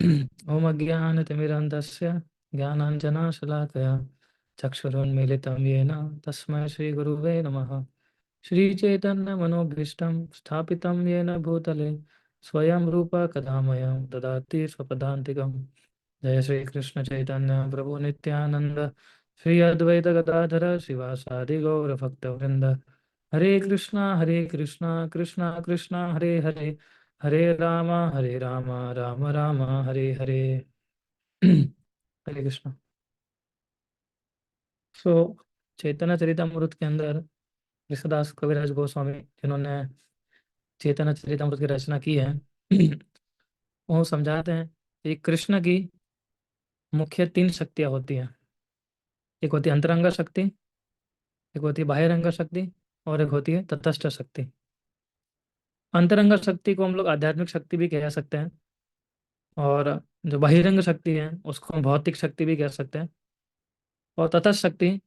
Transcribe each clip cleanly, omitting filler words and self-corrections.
ओम अज्ञानतिमिरन्धस्य ज्ञानाञ्जनशलाकया चक्षुरुन्मीलितं येन तस्मै श्रीगुरुवे नमः। श्रीचैतन्यमनोभीष्टं स्थापितं येन भूतले स्वयं रूप कदा मह्यं ददाति स्वपदान्तिकं। जय श्री कृष्ण चैतन्य प्रभु नित्यानंद, श्री अद्वैत गदाधर शिवासादि गौर भक्तवृंद। हरे कृष्णा कृष्णा कृष्णा हरे हरे, हरे राम राम राम हरे हरे। हरे कृष्णा। सो चैतन्य चरितमृत के अंदर ऋषिदास कविराज गोस्वामी जिन्होंने चैतन्य चरितमृत की रचना की है, वो समझाते हैं कि कृष्ण की मुख्य तीन शक्तियाँ होती हैं। एक होती है अंतरंग शक्ति, एक होती है बहिरंग शक्ति, और एक होती है तटस्थ शक्ति। अंतरंग शक्ति को हम लोग आध्यात्मिक शक्ति भी कह सकते हैं, और जो बहिरंग शक्ति है उसको हम भौतिक शक्ति भी कह सकते हैं। और तटस्थ शक्ति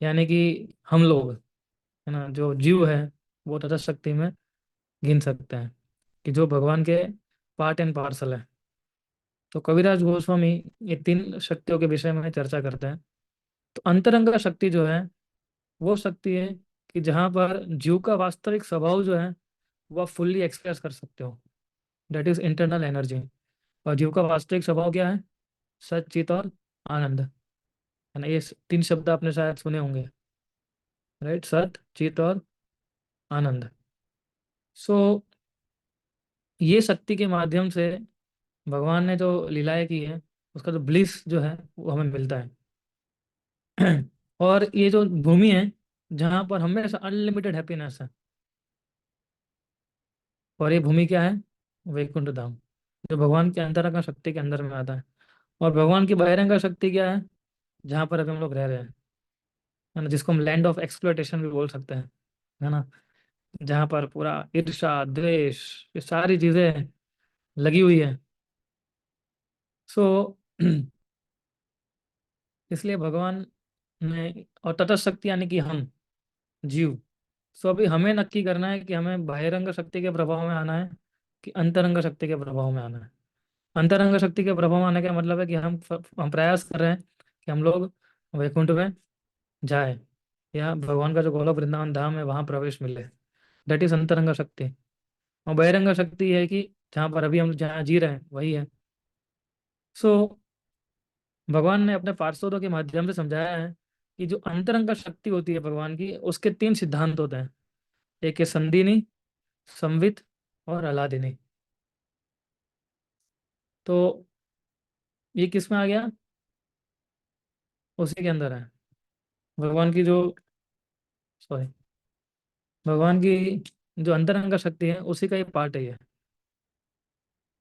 यानी कि हम लोग, है ना, जो जीव है, वो तटस्थ शक्ति में गिन सकते हैं, कि जो भगवान के पार्ट एंड पार्सल है। तो कविराज गोस्वामी ये तीन शक्तियों के विषय में चर्चा करते हैं। तो अंतरंग शक्ति जो है, वो शक्ति है कि जहाँ पर जीव का वास्तविक स्वभाव जो है वह फुल्ली एक्सप्रेस कर सकते हो। That is internal energy. और जीव का वास्तविक स्वभाव क्या है? सच, चित और आनंद, है ना। ये तीन शब्द आपने शायद सुने होंगे, राइट? सत, चित और आनंद। सो ये शक्ति के माध्यम से भगवान ने जो लीलाएं की है, उसका जो ब्लिस जो है वो हमें मिलता है। और ये जो भूमि है जहाँ पर हमेशा अनलिमिटेड हैप्पीनेस है, और ये भूमि क्या है? वैकुंठ धाम, जो भगवान के अंतरंग शक्ति के अंदर में आता है। और भगवान की बहिरंग शक्ति क्या है? जहाँ पर अभी हम लोग रह रहे हैं, है ना, जिसको हम लैंड ऑफ एक्सप्लोइटेशन भी बोल सकते हैं, है ना। जहाँ पर पूरा ईर्ष्या, द्वेष, ये सारी चीजें लगी हुई है। सो इसलिए भगवान ने, और तटस्थ शक्ति यानी कि हम जीव। सो अभी हमें नक्की करना है कि हमें बहिरंग शक्ति के प्रभाव में आना है कि अंतरंग शक्ति के प्रभाव में आना है। अंतरंग शक्ति के प्रभाव में आने का मतलब है कि हम प्रयास कर रहे हैं कि हम लोग वैकुंठ में जाए, या भगवान का जो गोलोक वृंदावन धाम है वहां प्रवेश मिले। दैट इज अंतरंग शक्ति। और बहिरंग शक्ति है कि जहाँ पर अभी हम जहाँ जी रहे हैं वही है। सो भगवान ने अपने पार्षदों के माध्यम से समझाया है कि जो अंतरंग शक्ति होती है भगवान की, उसके तीन सिद्धांत होते हैं। एक है संदीनी, संवित और अलादिनी। तो ये किस में आ गया? उसी के अंदर है। भगवान की जो, सॉरी, भगवान की जो अंतरंग शक्ति है उसी का ये पार्ट है ये।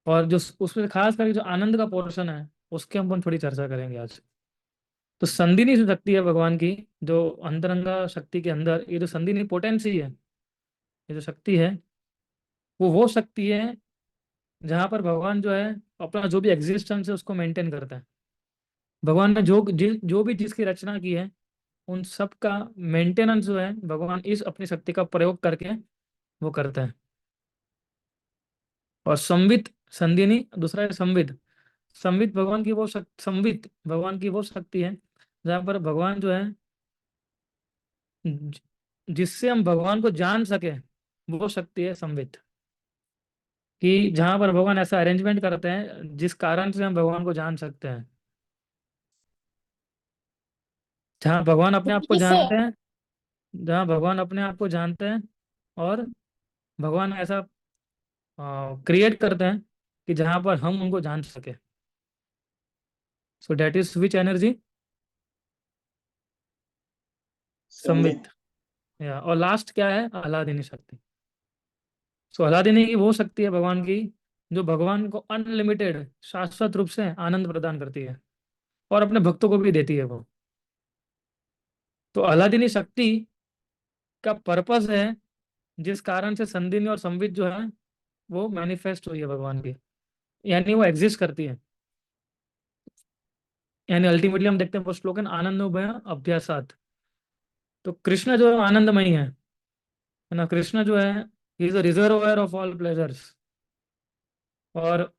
और जो उसमें खास करके जो आनंद का पोर्शन है, उसके हम अपन थोड़ी चर्चा करेंगे आज। तो संदीनी जो शक्ति है भगवान की, जो अंतरंगा शक्ति के अंदर ये जो संदीनी पोटेंसी है, ये जो शक्ति है, वो शक्ति है जहाँ पर भगवान जो है अपना जो भी एग्जिस्टेंस है उसको मेंटेन करता है। भगवान ने जो भी जिसकी रचना की है, उन सब का मेंटेनेंस जो है भगवान इस अपनी शक्ति का प्रयोग करके वो करता है। और संवित, संदीनी दूसरा है संविद। संवित भगवान की वो शक्ति, संवित भगवान की वो शक्ति है जहाँ पर भगवान जो है, ज- जिससे हम भगवान को जान सके, वो शक्ति है संवित। कि जहाँ पर भगवान ऐसा अरेंजमेंट करते हैं जिस कारण से हम भगवान को जान सकते हैं। जहाँ भगवान अपने आप को जिसे जानते हैं, जहाँ भगवान अपने आप को जानते हैं, और भगवान ऐसा क्रिएट करते हैं कि जहाँ पर हम उनको जान सके। सो डेट इज विच एनर्जी? संवित। संवित। या और लास्ट क्या है? अलादीनी शक्ति। सो अलादीनी की वो शक्ति है भगवान की जो भगवान को अनलिमिटेड शाश्वत रूप से आनंद प्रदान करती है, और अपने भक्तों को भी देती है वो। तो अलादीनी शक्ति का पर्पस है, जिस कारण से संदीनी और संवित जो है वो मैनिफेस्ट हुई है भगवान की, यानी वो एग्जिस्ट करती है। यानी अल्टीमेटली हम देखते हैं वो श्लोकन आनंदोभय अभ्यासात। तो कृष्ण जो है आनंदमयी है ना। कृष्ण जो है, he is a reservoir of all pleasures. और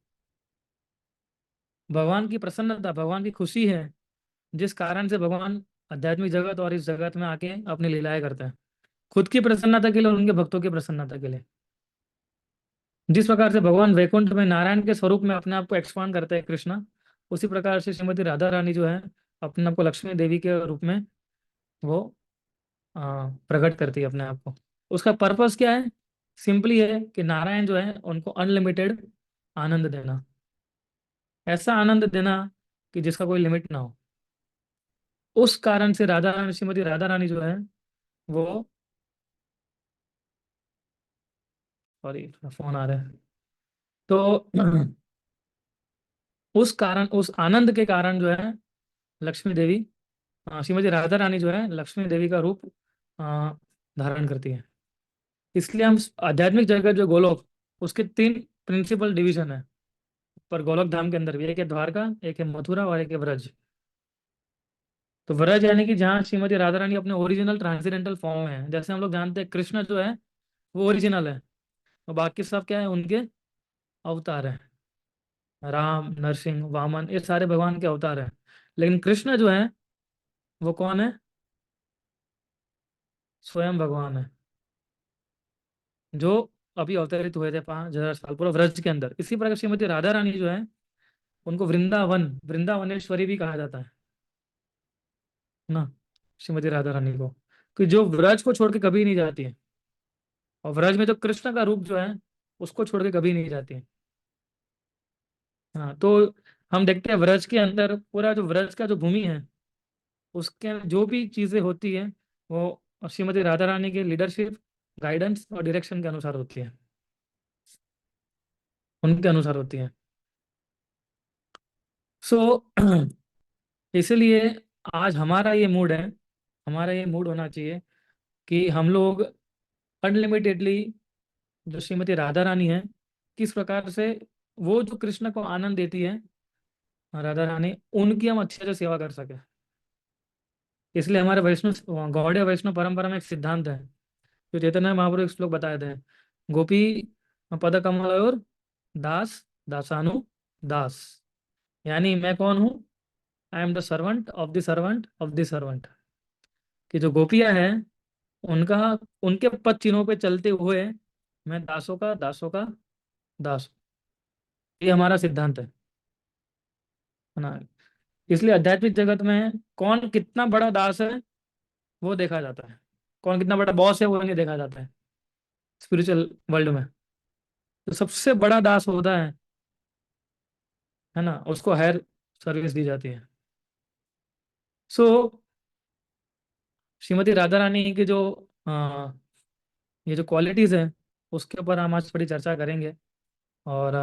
भगवान की प्रसन्नता, भगवान की खुशी है, जिस कारण से भगवान आध्यात्मिक जगत और इस जगत में आके अपनी लीलाएं करते हैं, खुद की प्रसन्नता के लिए और उनके भक्तों की प्रसन्नता के लिए। जिस प्रकार से भगवान वैकुंठ में नारायण के स्वरूप में अपने आप को एक्सपांड करते हैं कृष्णा, उसी प्रकार से श्रीमती राधा रानी जो है अपने आप को लक्ष्मी देवी के रूप में वो प्रकट करती है अपने आप को। उसका पर्पस क्या है? सिंपली है कि नारायण जो है उनको अनलिमिटेड आनंद देना, ऐसा आनंद देना कि जिसका कोई लिमिट ना हो। उस कारण से राधा रानी, श्रीमती राधा रानी जो है वो, सॉरी फोन आ रहा है, तो उस कारण, उस आनंद के कारण जो है लक्ष्मी देवी, श्रीमती राधा रानी जो है लक्ष्मी देवी का रूप अ, धारण करती है। इसलिए हम आध्यात्मिक जगत जो गोलोक, उसके तीन प्रिंसिपल डिवीजन है। पर गोलोक धाम के अंदर भी एक है द्वारका, एक है मथुरा और एक है ब्रज। तो ब्रज यानी कि जहाँ श्रीमती राधा रानी अपने ओरिजिनल ट्रांसेंडेंटल फॉर्म में है। जैसे हम लोग जानते हैं कृष्ण जो है वो ओरिजिनल है, और बाकी सब क्या है, उनके अवतार है। राम, नरसिंह, वामन, ये सारे भगवान के अवतार हैं। लेकिन कृष्ण जो है वो कौन है? स्वयं भगवान है, जो अभी अवतरित हुए थे 5,000 साल पूर्व व्रज के अंदर। इसी प्रकार श्रीमती राधा रानी जो है उनको वृंदावन, वृंदावनेश्वरी भी कहा जाता है ना, श्रीमती राधा रानी को, कि जो व्रज को छोड़ के कभी नहीं जाती है। और व्रज में जो कृष्ण का रूप जो है उसको छोड़ के कभी नहीं जाती है। हाँ, तो हम देखते हैं व्रज के अंदर पूरा जो व्रज का जो भूमि है, उसके जो भी चीजें होती है वो श्रीमती राधा रानी के लीडरशिप, गाइडेंस और डायरेक्शन के अनुसार होती है, उनके अनुसार होती है। सो इसलिए आज हमारा ये मूड है, हमारा ये मूड होना चाहिए कि हम लोग अनलिमिटेडली, जो श्रीमती राधा रानी है, किस प्रकार से वो जो कृष्ण को आनंद देती है, राधा रानी, उनकी हम अच्छे से सेवा कर सके। इसलिए हमारे वैष्णव, गौड़ीय वैष्णव परंपरा में एक सिद्धांत है जो चैतन्य महाप्रभु एक श्लोक बताए थे, गोपी पद कमल और दास दासानु दास। यानी मैं कौन हूँ? I am the servant of the servant of the servant. कि जो गोपियां हैं उनका, उनके पद चिन्हों पे चलते हुए मैं दासों का दास हूं। ये हमारा सिद्धांत है ना। इसलिए आध्यात्मिक जगत में कौन कितना बड़ा दास है वो देखा जाता है, कौन कितना बड़ा बॉस है वो नहीं देखा जाता है। स्पिरिचुअल वर्ल्ड में तो सबसे बड़ा दास होता है ना, उसको हायर सर्विस दी जाती है। सो श्रीमती राधा रानी की जो ये जो क्वालिटीज है उसके ऊपर हम आज थोड़ी चर्चा करेंगे। और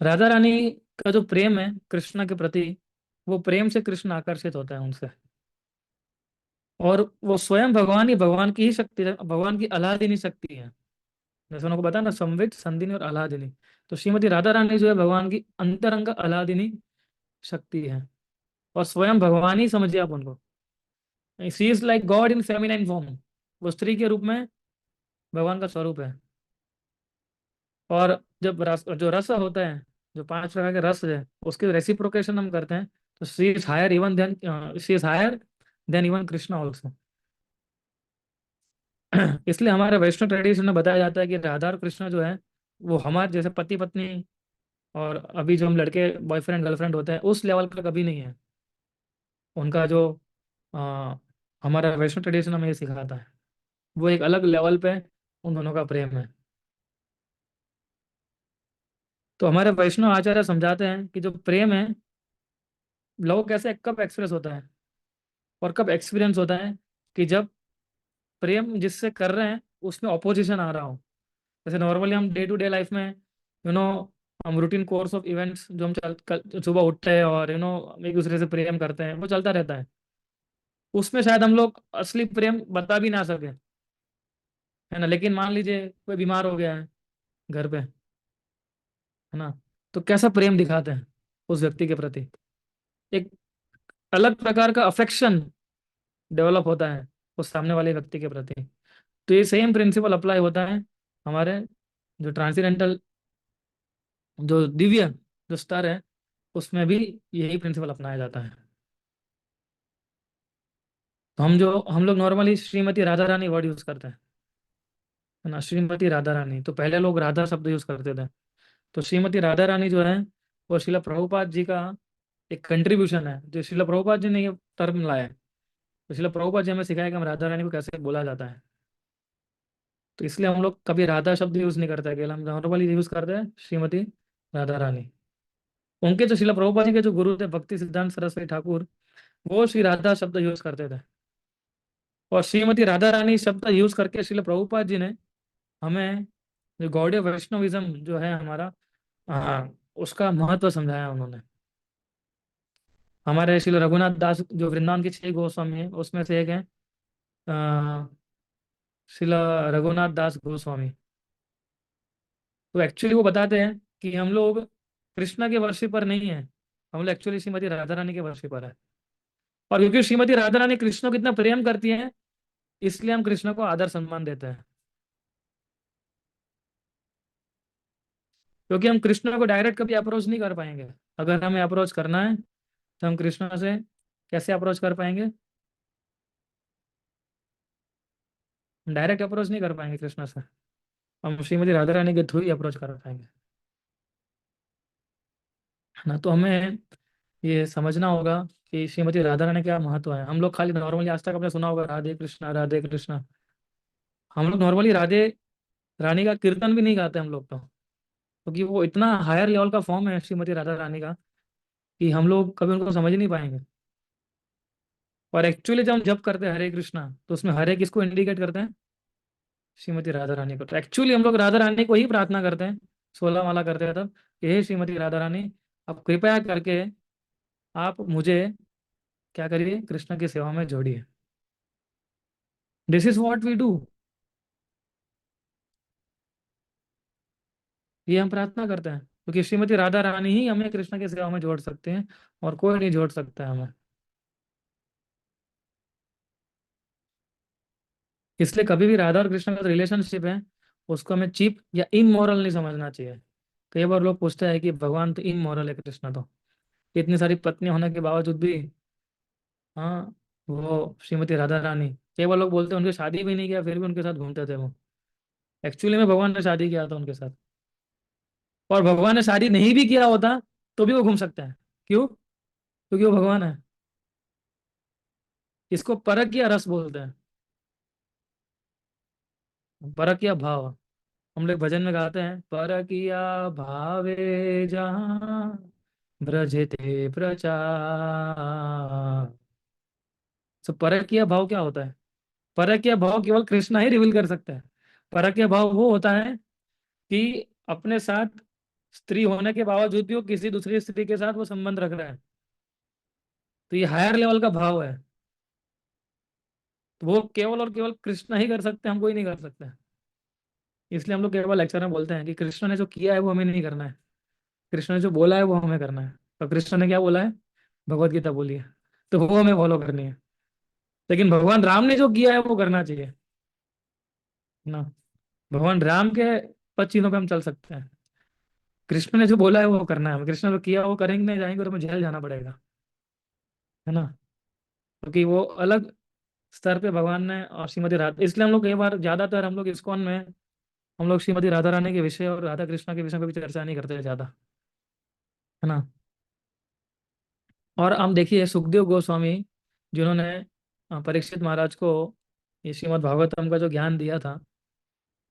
राधा रानी का जो प्रेम है कृष्ण के प्रति, वो प्रेम से कृष्ण आकर्षित होता है उनसे। और वो स्वयं भगवान ही, भगवान की ही शक्ति है, भगवान की अलादीनी शक्ति है। जैसे उनको बताया ना, संवित, संदिनी और अलादीनी। तो श्रीमती राधा रानी जो है भगवान की अंतरंग अलादीनी शक्ति है, और स्वयं भगवान ही समझिए आप उनको। She is like God in feminine form. वो स्त्री के रूप में भगवान का स्वरूप है। और जब रस, जो रस होता है, जो 5 प्रकार के रस है, उसके रेसिप्रोकेशन हम करते हैं, तो she is higher even than, she is higher than even Krishna also. इसलिए हमारे वैष्णव ट्रेडिशन में बताया जाता है कि राधा और कृष्ण जो है वो हमारे जैसे पति पत्नी, और अभी जो हम लड़के बॉयफ्रेंड गर्लफ्रेंड होते हैं उस लेवल का कभी नहीं है। उनका जो आ, हमारा वैष्णव ट्रेडिशन हमें ये सिखाता है, वो एक अलग लेवल पे उन दोनों का प्रेम है। तो हमारे वैष्णव आचार्य समझाते हैं कि जो प्रेम है, लोगों कैसे कब एक्सप्रेस होता है और कब एक्सपीरियंस होता है, कि जब प्रेम जिससे कर रहे हैं उसमें ऑपोजिशन आ रहा हो। जैसे नॉर्मली हम डे टू डे लाइफ में, नो, हम रूटीन कोर्स ऑफ इवेंट्स जो हम सुबह उठते हैं और एक दूसरे से प्रेम करते हैं, वो चलता रहता है। उसमें शायद हम लोग असली प्रेम बता भी ना सके, है ना। लेकिन मान लीजिए कोई बीमार हो गया है घर पे, है ना, तो कैसा प्रेम दिखाते हैं उस व्यक्ति के प्रति। एक अलग प्रकार का अफेक्शन डेवलप होता है उस सामने वाले व्यक्ति के प्रति। तो ये सेम प्रिंसिपल अप्लाई होता है हमारे जो ट्रांसीडेंटल, जो दिव्य, जो स्तर है, उसमें भी यही प्रिंसिपल अपनाया जाता है। तो हम लोग नॉर्मली श्रीमती राधा रानी वर्ड यूज करते हैं, है ना, श्रीमती राधा रानी। तो पहले लोग राधा शब्द यूज करते थे। तो श्रीमती राधा रानी जो है वो शिला प्रभुपाद जी का एक कंट्रीब्यूशन है, जो शिला प्रभुपाद जी ने ये टर्म लाया है। तो शिला प्रभुपाद जी हमें सिखाया कि हम राधा रानी को कैसे बोला जाता है। तो इसलिए हम लोग कभी राधा शब्द यूज नहीं करते, केवल हम नॉर्मली यूज करते हैं श्रीमती राधा रानी। उनके जो शिला प्रभुपाद जी के जो गुरु थे भक्ति सिद्धांत सरस्वती ठाकुर, वो श्री राधा शब्द यूज करते थे। और श्रीमती राधा रानी शब्द यूज करके शिला प्रभुपाद जी ने हमें जो गौड़ीय वैष्णविज्म जो है हमारा, उसका महत्व समझाया उन्होंने। हमारे श्री रघुनाथ दास जो वृंदावन के 6 गोस्वामी हैं उसमें से एक है श्रील रघुनाथ दास गोस्वामी। तो एक्चुअली वो बताते हैं कि हम लोग कृष्णा के वर्षी पर नहीं है, हम लोग एक्चुअली श्रीमती राधा रानी के वर्षी पर है। और क्योंकि श्रीमती राधा रानी कृष्ण को कितना प्रेम करती है, इसलिए हम कृष्ण को आदर सम्मान देते हैं। क्योंकि हम कृष्ण को डायरेक्ट कभी अप्रोच नहीं कर पाएंगे। अगर हमें अप्रोच करना है तो हम कृष्ण से कैसे अप्रोच कर पाएंगे? डायरेक्ट अप्रोच नहीं कर पाएंगे कृष्ण से, हम श्रीमती राधा रानी के थ्रू ही अप्रोच कर पाएंगे, है ना। तो हमें ये समझना होगा कि श्रीमती राधा रानी का महत्व है। हम लोग खाली नॉर्मली आज तक आपने सुना होगा राधे कृष्णा राधे कृष्णा। हम लोग नॉर्मली राधे रानी का कीर्तन भी नहीं गाते हम लोग तो, क्योंकि वो इतना हायर लेवल का फॉर्म है श्रीमती राधा रानी का कि हम लोग कभी उनको समझ ही नहीं पाएंगे। और एक्चुअली जब हम जप करते हैं हरे कृष्णा, तो उसमें हरे किसको इंडिकेट करते हैं? श्रीमती राधा रानी को। तो एक्चुअली हम लोग राधा रानी को ही प्रार्थना करते हैं, 16 माला करते हैं तब, कि हे श्रीमती राधा रानी, आप कृपया करके आप मुझे क्या करिए, कृष्ण की सेवा में जोड़िए। This is what we do. ये हम प्रार्थना करते हैं क्योंकि श्रीमती राधा रानी ही हमें कृष्ण की सेवा में जोड़ सकते हैं, और कोई नहीं जोड़ सकता है हमें। इसलिए कभी भी राधा और कृष्ण का जो रिलेशनशिप है उसको हमें चीप या इमोरल नहीं समझना चाहिए। कई बार लोग पूछते हैं कि भगवान तो इमोरल है कृष्ण तो, इतनी सारी पत्नी होने के बावजूद भी, हाँ, वो श्रीमती राधा रानी, कई बार लोग बोलते हैं उनकी शादी भी नहीं किया फिर भी उनके साथ घूमते थे वो। एक्चुअली में भगवान ने शादी किया था उनके साथ। और भगवान ने शादी नहीं भी किया होता तो भी वो घूम सकते हैं। क्यों? क्योंकि वो भगवान है। इसको परक या रस बोलते हैं, परक या भाव। हम लोग भजन में गाते हैं, परकिया भावे जहाँ ब्रजते प्रचार। तो परकिया भाव क्या होता है? परकिया भाव केवल कृष्णा ही रिवील कर सकता है। परकिया भाव वो होता है कि अपने साथ स्त्री होने के बावजूद भी वो किसी दूसरी स्त्री के साथ वो संबंध रख रहा है। तो ये हायर लेवल का भाव है। तो वो केवल और केवल कृष्णा ही कर सकते हैं, हम कोई नहीं कर सकते। इसलिए हम लोग केवल लेक्चर में बोलते हैं कि कृष्ण ने जो किया है वो हमें नहीं करना है, कृष्ण ने जो बोला है वो हमें करना है। तो कृष्ण ने क्या बोला है? भगवत गीता बोली है, तो वो हमें फॉलो करनी है। लेकिन भगवान राम ने जो किया है वो करना चाहिए ना। भगवान राम के 5 चीजों पे हम चल सकते हैं। कृष्ण ने जो बोला है वो करना है हमें, कृष्ण ने जो किया वो करेंगे नहीं जाएंगे और हमें जेल जाना पड़ेगा, है ना। क्योंकि वो अलग स्तर पे भगवान ने और श्रीमती राधा, इसलिए हम लोग कई बार ज्यादातर हम लोग इस्कॉन में हम लोग श्रीमती राधा रानी के विषय और राधा कृष्णा के विषय पे भी चर्चा नहीं करते ज्यादा, है ना। और हम देखिए सुखदेव गोस्वामी जिन्होंने परीक्षित महाराज को ये श्रीमद् भागवतम का जो ज्ञान दिया था,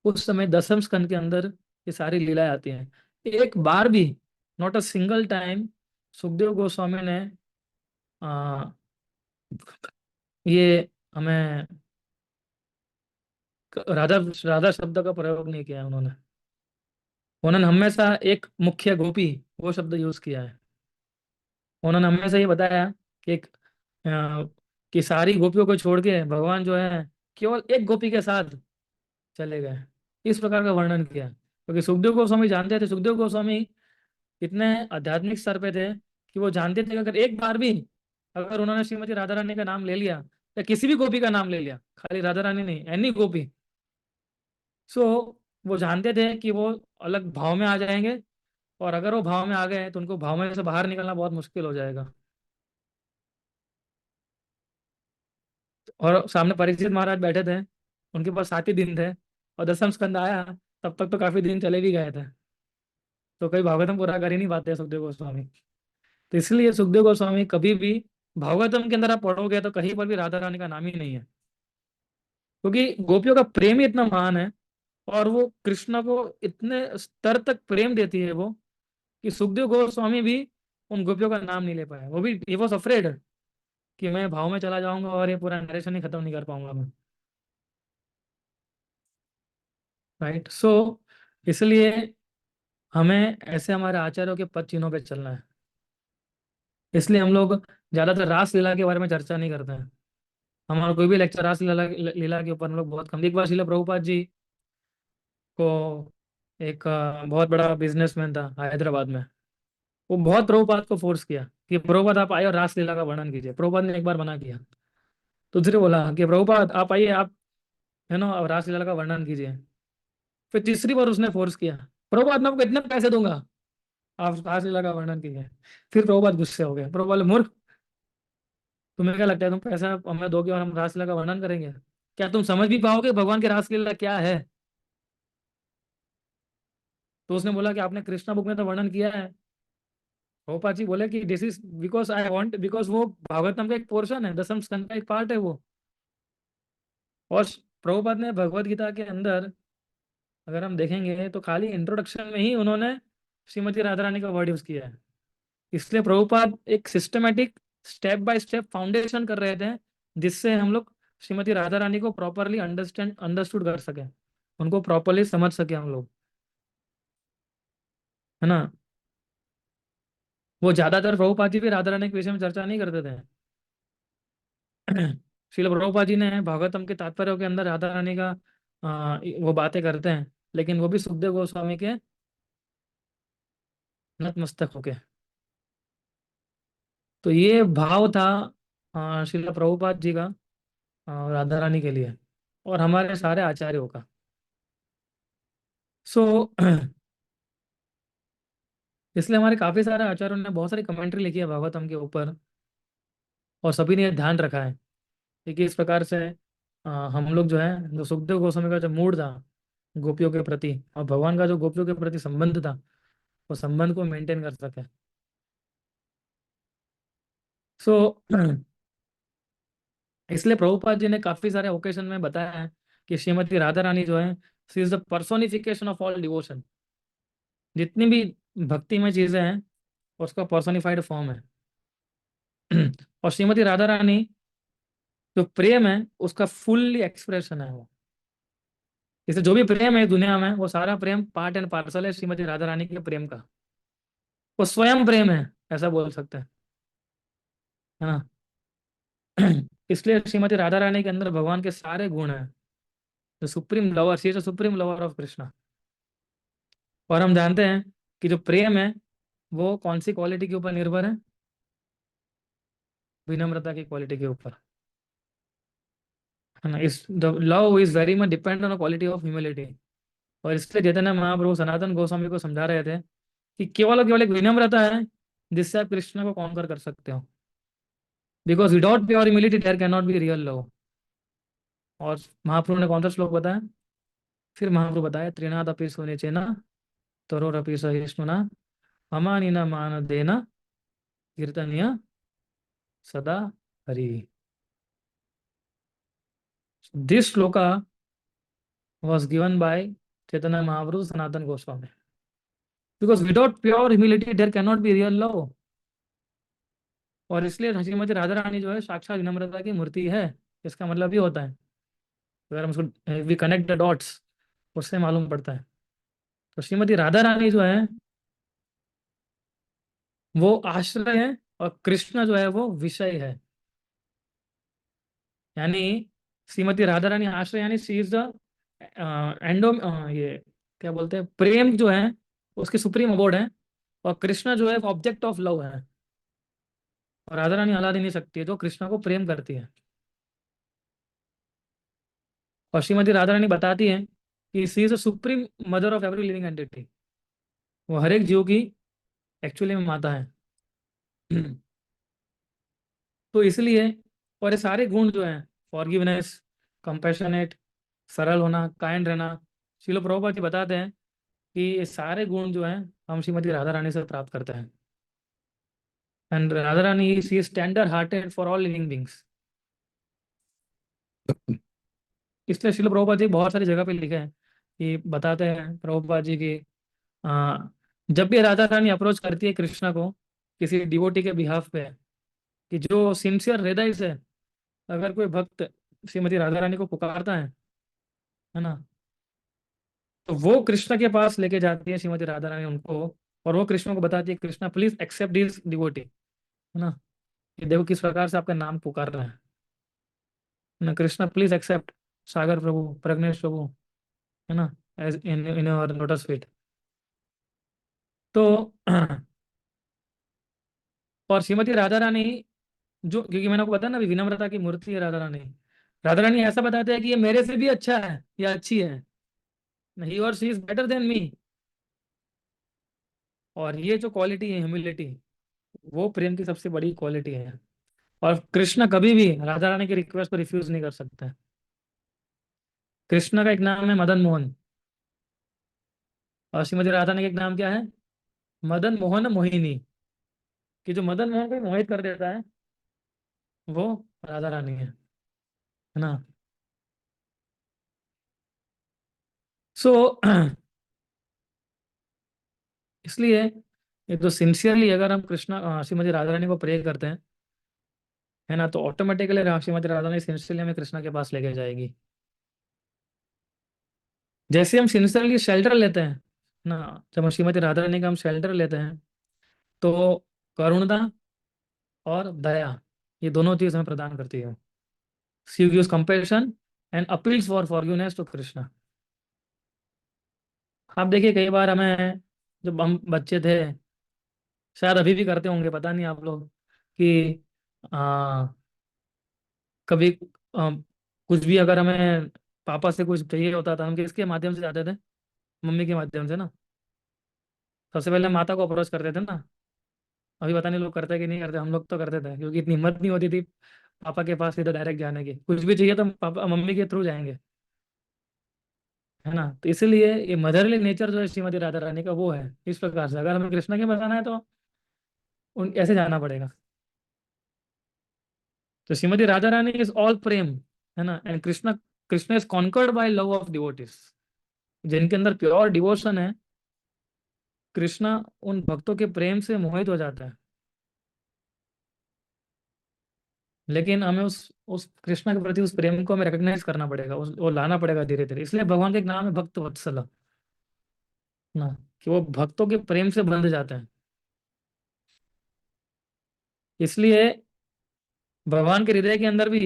उस समय 10वें स्कंद के अंदर ये सारी लीलाएं आती हैं। एक बार भी, not a single time, Sukhdev Goswami ने आ, ये हमें राधा राधा शब्द का प्रयोग नहीं किया है उन्होंने। उन्होंने हमेशा एक मुख्य गोपी वो शब्द यूज किया है। उन्होंने हमेशा ये बताया कि अ, कि सारी गोपियों को छोड़ के भगवान जो है केवल एक गोपी के साथ चले गए। इस प्रकार का वर्णन किया क्योंकि सुखदेव गोस्वामी जानते थे, सुखदेव गोस्वामी इतने आध्यात्मिक स्तर पे थे कि वो जानते थे कि अगर एक बार भी अगर उन्होंने श्रीमती राधा रानी का नाम ले लिया या किसी भी गोपी का नाम ले लिया, खाली राधा रानी नहीं, एनी गोपी, सो वो जानते थे कि वो अलग भाव में आ जाएंगे और अगर वो भाव में आ गए तो उनको भाव में से बाहर निकलना बहुत मुश्किल हो जाएगा। और सामने परीक्षित महाराज बैठे थे, उनके पास 7 ही दिन थे, और दसम स्कंद आया, तब तक तो काफी दिन चले भी गए थे। तो कई भागवतम पूरा कर ही नहीं पाते सुखदेव गोस्वामी। तो इसलिए सुखदेव गोस्वामी कभी भी, भागवतम के अंदर आप पढ़ोगे तो कहीं पर भी राधा रानी का नाम ही नहीं है, क्योंकि गोपियों का प्रेम ही इतना महान है, और वो कृष्ण को इतने स्तर तक प्रेम देती है वो, कि सुखदेव गोस्वामी भी उन गोपियों का नाम नहीं ले पाए। वो भी, ही वॉज अफ्रेड कि मैं भाव में चला जाऊंगा और ये पूरा नरेशन ही खत्म नहीं कर पाऊंगा मैं। राइट, सो इसलिए हमें ऐसे हमारे आचार्यों के पद चिन्हों पे चलना है। इसलिए हम लोग ज्यादातर रास लीला के बारे में चर्चा नहीं करते हैं। हमारा कोई भी लेक्चर रास लीला लीला के ऊपर हम लोग बहुत कम। एक बार श्रील प्रभुपाद जी को, एक बहुत बड़ा बिजनेसमैन था हैदराबाद में, वो बहुत प्रभुपाद को फोर्स किया कि प्रभुपाद आप आए और रास लीला का वर्णन कीजिए। प्रभुपाद ने एक बार मना किया, तो दूसरे बोला कि प्रभुपाद आप आइए, आप है ना, अब रास लीला का वर्णन कीजिए। फिर तीसरी बार उसने फोर्स किया, प्रभुपाद मैं आपको इतने पैसे दूंगा, आप रास लीला का वर्णन कीजिए। फिर प्रभुपाद गुस्से हो गए, प्रभुपाद बोले, मूर्ख, तुम्हें क्या लगता है तुम पैसा हमें दोगे और हम रासलीला का वर्णन करेंगे? क्या तुम समझ भी पाओगे भगवान की रासलीला क्या है? तो उसने बोला कि आपने कृष्णा बुक में तो वर्णन किया है। प्रभुपाद जी बोले कि this is because I want, because वो भागवतम का एक पोर्शन है, दसम स्कंद का एक पार्ट है वो। और प्रभुपाद ने भगवत गीता के अंदर, अगर हम देखेंगे तो खाली इंट्रोडक्शन में ही उन्होंने श्रीमती राधा रानी का वर्ड यूज किया है। इसलिए प्रभुपाद एक systematic, step by step foundation कर रहे थे, जिससे हम लोग श्रीमती राधा रानी को प्रॉपरली अंडरस्टूड कर सके, उनको प्रॉपरली समझ सके हम लोग, है ना। वो ज्यादातर प्रभुपाद जी भी राधा रानी के विषय में चर्चा नहीं करते थे। श्रील प्रभुपाद जी ने भागवतम के तात्पर्य के अंदर राधा रानी का वो बातें करते हैं, लेकिन वो भी सुखदेव गोस्वामी के नतमस्तक होके। तो ये भाव था श्रील प्रभुपाद जी का राधा रानी के लिए, और हमारे सारे आचार्यों का। सो इसलिए हमारे काफी सारे आचार्यों ने बहुत सारी कमेंट्री लिखी है भागवतम के ऊपर, और सभी ने ये ध्यान रखा है कि किस प्रकार से हम लोग जो है, जो सुखदेव गोस्वामी का जो मूड था गोपियों के प्रति, और भगवान का जो गोपियों के प्रति संबंध था, वो संबंध को मेंटेन कर सके। सो इसलिए प्रभुपाद जी ने काफी सारे ओकेजन में बताया है कि श्रीमती राधा रानी जो है, she is the personification of all devotion. जितनी भी भक्ति में चीजें हैं, उसका पर्सोनिफाइड फॉर्म है। और श्रीमती राधा रानी जो प्रेम है, उसका फुल्ली एक्सप्रेशन है वो। इससे जो भी प्रेम है दुनिया में, वो सारा प्रेम पार्ट एंड पार्सल है श्रीमती राधा रानी के प्रेम का। वो स्वयं प्रेम है, ऐसा बोल सकते हैं, है ना। इसलिए श्रीमती राधा रानी के अंदर भगवान के सारे गुण हैं। The supreme lover, she is the supreme lover of Krishna. और हम जानते हैं कि जो प्रेम है, वो कौन सी क्वालिटी के ऊपर निर्भर है? विनम्रता की क्वालिटी के ऊपर, है ना। इस the love is very much depend on quality of humility. और इसलिए चैतन्य महाप्रभु सनातन गोस्वामी को समझा रहे थे कि केवल और केवल एक विनम्रता है जिससे आप कृष्ण को कॉन्कर कर सकते हो, because without pure humility there can not be real love. और महाप्रभु ने कौन सा श्लोक बताया? फिर महाप्रभु बताया, त्रिनाद अपि सुने चेना, तरोरपि सहिष्णुना, अमानी न मान देना, कीर्तनीय सदा Hari. This shloka was given by Chaitanya Mahaprabhu Sanatan Goswami. Because without pure humility there cannot be real love. और इसलिए श्रीमती राधा रानी जो है साक्षात विनम्रता की मूर्ति है। इसका मतलब ये होता है, अगर हम उसको वी कनेक्ट द डॉट्स, उससे मालूम पड़ता है। तो श्रीमती राधा रानी जो है वो आश्रय है, और कृष्ण जो है वो विषय है। यानी श्रीमती राधा रानी आश्रय, यानी शी इज द एंडो, ये क्या बोलते हैं, प्रेम जो है उसके सुप्रीम अबोर्ड है, और कृष्ण जो है वो ऑब्जेक्ट ऑफ लव है। और राधा रानी औलाद ही नहीं सकती है जो कृष्ण को प्रेम करती है। और श्रीमती राधा रानी बताती है कि she is the supreme mother of every living entity. वो हर एक जीव की एक्चुअली में माता है। तो इसलिए, और ये सारे गुण जो हैं, फॉरगिवनेस, कंपैशनेट, सरल होना, काइंड रहना, श्रील प्रभुपाद जी बताते हैं कि ये सारे गुण जो हैं हम श्रीमती राधा रानी से प्राप्त करते हैं। And Radha Rani, she is tender hearted for all living beings. इसलिए श्रील प्रभुपाद जी बहुत सारी जगह पे लिखे हैं कि बताते हैं प्रभुपाद जी की, आ, जब भी राधा रानी अप्रोच करती है कृष्णा को किसी डिवोटी के बिहाफ पे, कि जो सिंसियर हृदय से अगर कोई भक्त श्रीमती राधा रानी को पुकारता है ना, तो वो कृष्ण के पास लेके जाती है श्रीमती राधा रानी उनको, और वो कृष्ण को बताती है, Krishna please accept this devotee, है ना, ये देखो किस प्रकार से आपका नाम पुकार रहे हैं, है ना, कृष्णा प्लीज एक्सेप्ट सागर प्रभु, प्रज्ञेश प्रभु, है ना, एज इन इन और लोटस फीट। तो और श्रीमती राधा रानी, जो क्योंकि मैंने आपको बताया ना, अभी विनम्रता की मूर्ति है राधा रानी। राधा रानी ऐसा बताते हैं कि ये मेरे से भी अच्छा है या अच्छी है, ही और शी इज बेटर देन मी। और ये जो क्वालिटी है ह्यूमिलिटी, वो प्रेम की सबसे बड़ी क्वालिटी है। और कृष्ण कभी भी राधा रानी की रिक्वेस्ट को रिफ्यूज नहीं कर सकते। कृष्ण का एक नाम है मदन मोहन, और श्रीमती राधा रानी का एक नाम क्या है? मदन मोहन मोहिनी। कि जो मदन मोहन को मोहित कर देता है, वो राधा रानी है ना। सो इसलिए ये तो सिंसियरली अगर हम कृष्णा श्रीमती राधा रानी को प्रे करते हैं, है ना, तो ऑटोमेटिकली श्रीमती राधा रानी सिंसियरली हमें कृष्णा के पास लेके जाएगी। जैसे हम सिंसियरली शेल्टर लेते हैं ना, जब हम श्रीमती राधा रानी का हम शेल्टर लेते हैं, तो करुणा और दया, ये दोनों चीज हमें प्रदान करती है। She gives compassion and appeals for forgiveness to Krishna. आप देखिए कई बार हमें, जब हम बच्चे थे, शायद अभी भी करते होंगे, पता नहीं आप लोग, कि आ, कभी कुछ भी अगर हमें पापा से कुछ चाहिए होता था, हम किसके माध्यम से जाते थे? मम्मी के माध्यम से ना। सबसे पहले माता को अप्रोच करते थे ना। अभी पता नहीं लोग करते कि नहीं करते, हम लोग तो करते थे, क्योंकि इतनी हिम्मत नहीं होती थी पापा के पास सीधा डायरेक्ट जाने की। कुछ भी चाहिए तो हम पापा मम्मी के थ्रू जाएंगे, है ना। तो इसलिए ये मदरली नेचर जो है श्रीमती राधा रानी का, वो है इस प्रकार से। अगर हमें कृष्ण के बताना है तो उन ऐसे जाना पड़ेगा। तो श्रीमती राधा रानी इज ऑल प्रेम, है ना, and Krishna, Krishna is conquered by love of devotees. जिनके अंदर प्योर डिवोशन है, कृष्ण उन भक्तों के प्रेम से मोहित हो जाता है। लेकिन हमें उस कृष्ण के प्रति उस प्रेम को हमें रिकग्नाइज करना पड़ेगा, उस वो लाना पड़ेगा धीरे धीरे। इसलिए भगवान का एक नाम है भक्त वत्सल, ना, कि वो भक्तों के प्रेम से बंध जाते हैं। इसलिए भगवान के हृदय के अंदर भी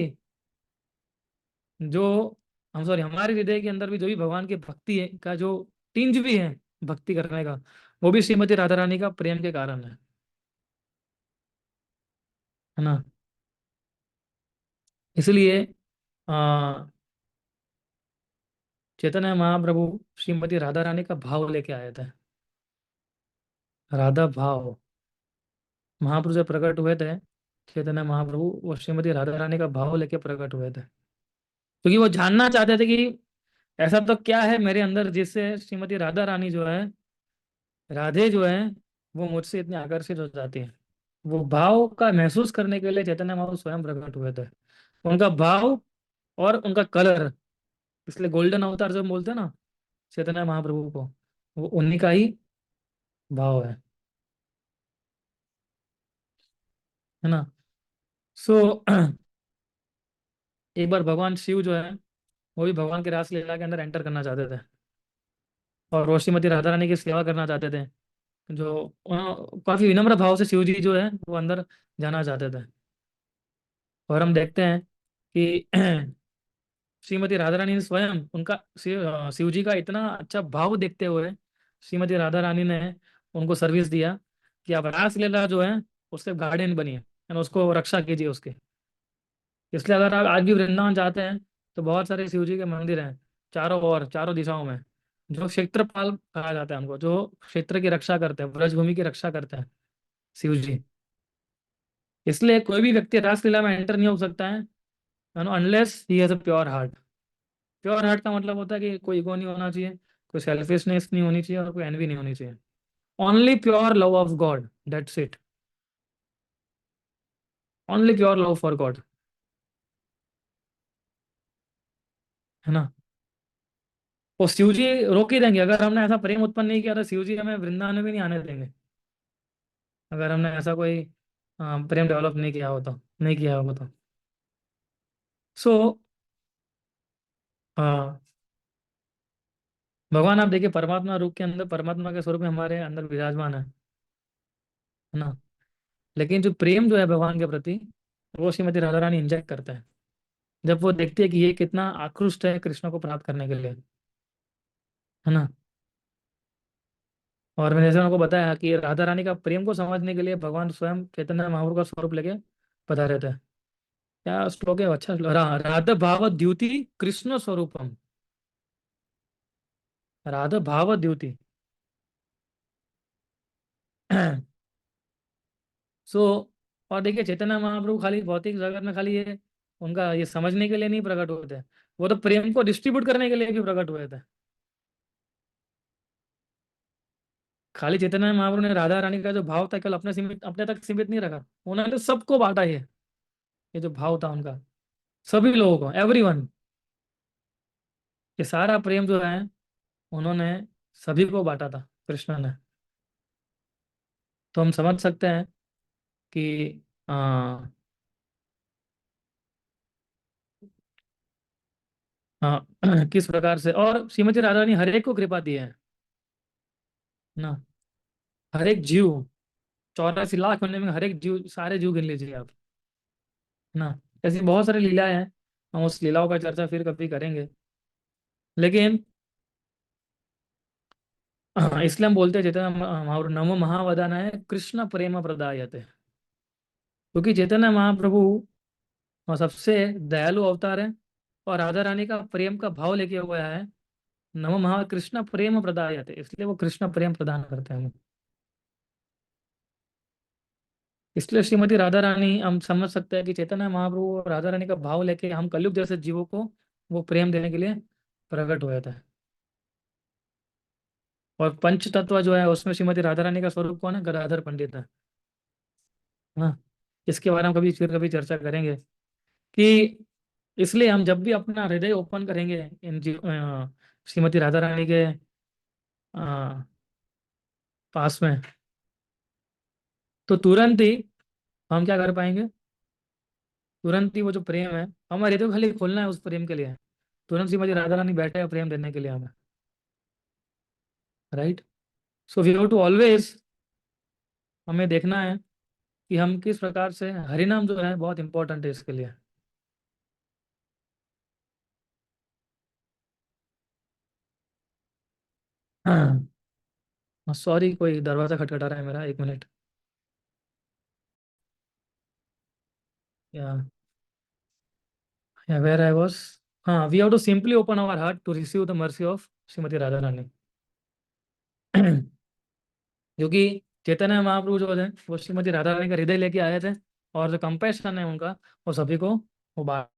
जो, हम सॉरी, हमारे हृदय के अंदर भी जो भी भगवान की भक्ति है का जो टिंज भी है भक्ति करने का, वो भी श्रीमती राधा रानी का प्रेम के कारण है ना। इसलिए आ, चैतन्य महाप्रभु श्रीमती राधा रानी का भाव लेके आए थे। राधा भाव, महाप्रभु जब प्रकट हुए थे, चैतन्य महाप्रभु वो श्रीमती राधा रानी का भाव लेके प्रकट हुए थे, क्योंकि वो जानना चाहते थे कि ऐसा तो क्या है मेरे अंदर जिससे श्रीमती राधा रानी जो है, राधे जो है, वो मुझसे इतनी आकर्षित हो जाती है। वो भाव का महसूस करने के लिए चैतन्य महाप्रभु स्वयं प्रकट हुए थे। उनका भाव और उनका कलर, इसलिए गोल्डन अवतार जो बोलते हैं ना चैतन्य महाप्रभु को, वो उन्हीं का ही भाव है ना। सो एक बार भगवान शिव जो है, वो भी भगवान के रास लीला के अंदर एंटर करना चाहते थे, और वो श्रीमती राधा रानी की सेवा करना चाहते थे। जो काफी विनम्र भाव से शिव जी जो है वो अंदर जाना चाहते थे। और हम देखते हैं कि श्रीमती राधा रानी ने स्वयं उनका शिव जी का इतना अच्छा भाव देखते हुए श्रीमती राधा रानी ने उनको सर्विस दिया कि आप रास लीला जो है उससे गार्डियन बनिए, and उसको रक्षा कीजिए उसकी। इसलिए अगर आप आज भी वृंदावन जाते हैं, तो बहुत सारे शिव जी के मंदिर हैं चारों ओर, चारों दिशाओं में। जो क्षेत्रपाल कहा जाता है उनको, जो क्षेत्र की रक्षा करते हैं, ब्रजभूमि की रक्षा करते हैं, शिव जी। इसलिए कोई भी व्यक्ति रासलीला में एंटर नहीं हो सकता है, unless he has a pure heart. Pure heart का मतलब होता है कि कोई ईगो नहीं होना चाहिए, कोई सेल्फिशनेस नहीं होनी चाहिए, और कोई एनवी नहीं होनी चाहिए। Only pure love of God, that's it. Only pure love for God, है ना। वो शिव जी रोक ही देंगे, अगर हमने ऐसा प्रेम उत्पन्न नहीं किया तो शिव जी हमें वृंदावन में भी नहीं आने देंगे। अगर हमने ऐसा कोई प्रेम डेवलप नहीं किया हो तो, नहीं किया होगा तो। सो भगवान आप देखिए, परमात्मा रूप के अंदर, परमात्मा के स्वरूप में हमारे अंदर विराजमान है ना। लेकिन जो प्रेम जो है भगवान के प्रति, वो श्रीमती राधा रानी इंजेक्ट करते हैं, जब वो देखती है कि ये कितना आकृष्ट है कृष्ण को प्राप्त करने के लिए, है ना। और मैंने जैसे उनको बताया कि राधा रानी का प्रेम को समझने के लिए भगवान स्वयं चैतन्य महाप्रभु का स्वरूप लेके पधारे थे। क्या श्लोक है, अच्छा श्लोक, राधा भाव द्युति कृष्ण स्वरूपम। राधा भाव द्युति। सो, और देखिए चैतन्य महाप्रभु खाली भौतिक जगत में खाली ये उनका ये समझने के लिए नहीं प्रकट हुए थे, वो तो प्रेम को डिस्ट्रीब्यूट करने के लिए भी प्रकट हुए थे। खाली चैतन्य महाप्रभु ने राधा रानी का जो भाव था केवल अपने तक सीमित नहीं रखा, उन्होंने तो सबको बांटा। ये जो भाव था उनका, सभी लोगों को, एवरीवन, ये सारा प्रेम जो है उन्होंने सभी को बांटा था कृष्ण ने। तो हम समझ सकते हैं कि आ, आ, किस प्रकार से, और श्रीमती राधा रानी हर एक को कृपा दी है ना। हर एक जीव, 84 लाख होने में हर एक जीव, सारे जीव गिन लीजिए आप, है ना। ऐसी बहुत सारी लीलाएं हैं, हम उस लीलाओं का चर्चा फिर कभी करेंगे। लेकिन इसलिए हम बोलते हैं चैतन्य नमो महावदानाय कृष्ण प्रेम प्रदायते, क्योंकि चैतन्य महाप्रभु सबसे दयालु अवतार है, और राधा रानी का प्रेम का भाव लेके हुआ है। नमो महा कृष्ण प्रेम प्रदायते, इसलिए वो कृष्ण प्रेम प्रदान करते हैं हमें। इसलिए श्रीमती राधा रानी, हम समझ सकते हैं कि चैतन्य महाप्रभु और राधा रानी का भाव लेके हम कलयुग जैसे जीवों को वो प्रेम देने के लिए प्रकट हुए थे। और पंच तत्व जो है उसमें श्रीमती राधा रानी का स्वरूप कौन है, गदाधर पंडित है। हाँ, इसके बारे में कभी फिर कभी चर्चा करेंगे कि इसलिए हम जब भी अपना हृदय ओपन करेंगे श्रीमती राधा रानी के अ, पास में, तो तुरंत ही हम क्या कर पाएंगे, तुरंत ही वो जो प्रेम है, हमारे हृदय को खाली खोलना है उस प्रेम के लिए, तुरंत श्रीमती राधा रानी बैठे हैं प्रेम देने के लिए हमें, right. So we have to always, हमें देखना है कि हम किस प्रकार से, हरिनाम जो है बहुत इंपॉर्टेंट है इसके लिए। हाँ, सॉरी, कोई दरवाजा खटखटा रहा है मेरा, 1 मिनट। या वेयर आई वॉज, हाँ, we have to simply open our heart to receive the mercy of Shrimati Radha Rani. क्योंकि चैतन्य महाप्रभु जो है वो श्रीमती राधा रानी का हृदय लेके आए थे, और जो कंपैशन है उनका, वो सभी को वो बांट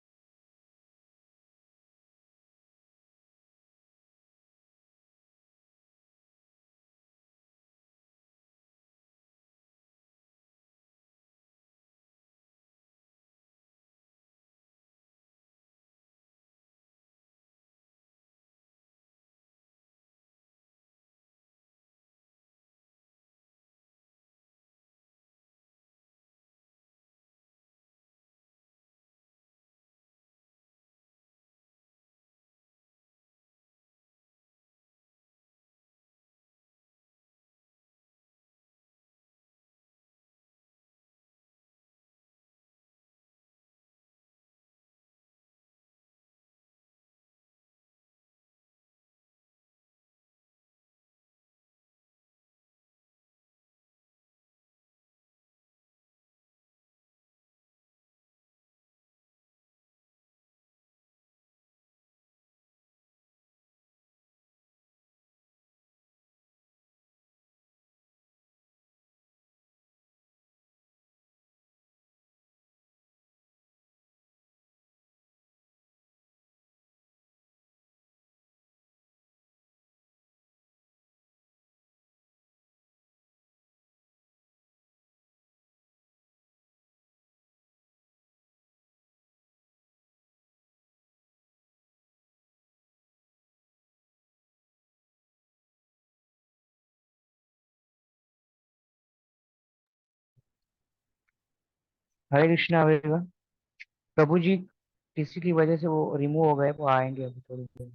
हरे कृष्णा होएगा। प्रभु जी किसी की वजह से वो रिमूव हो गए, वो आएंगे अभी थोड़ी देर।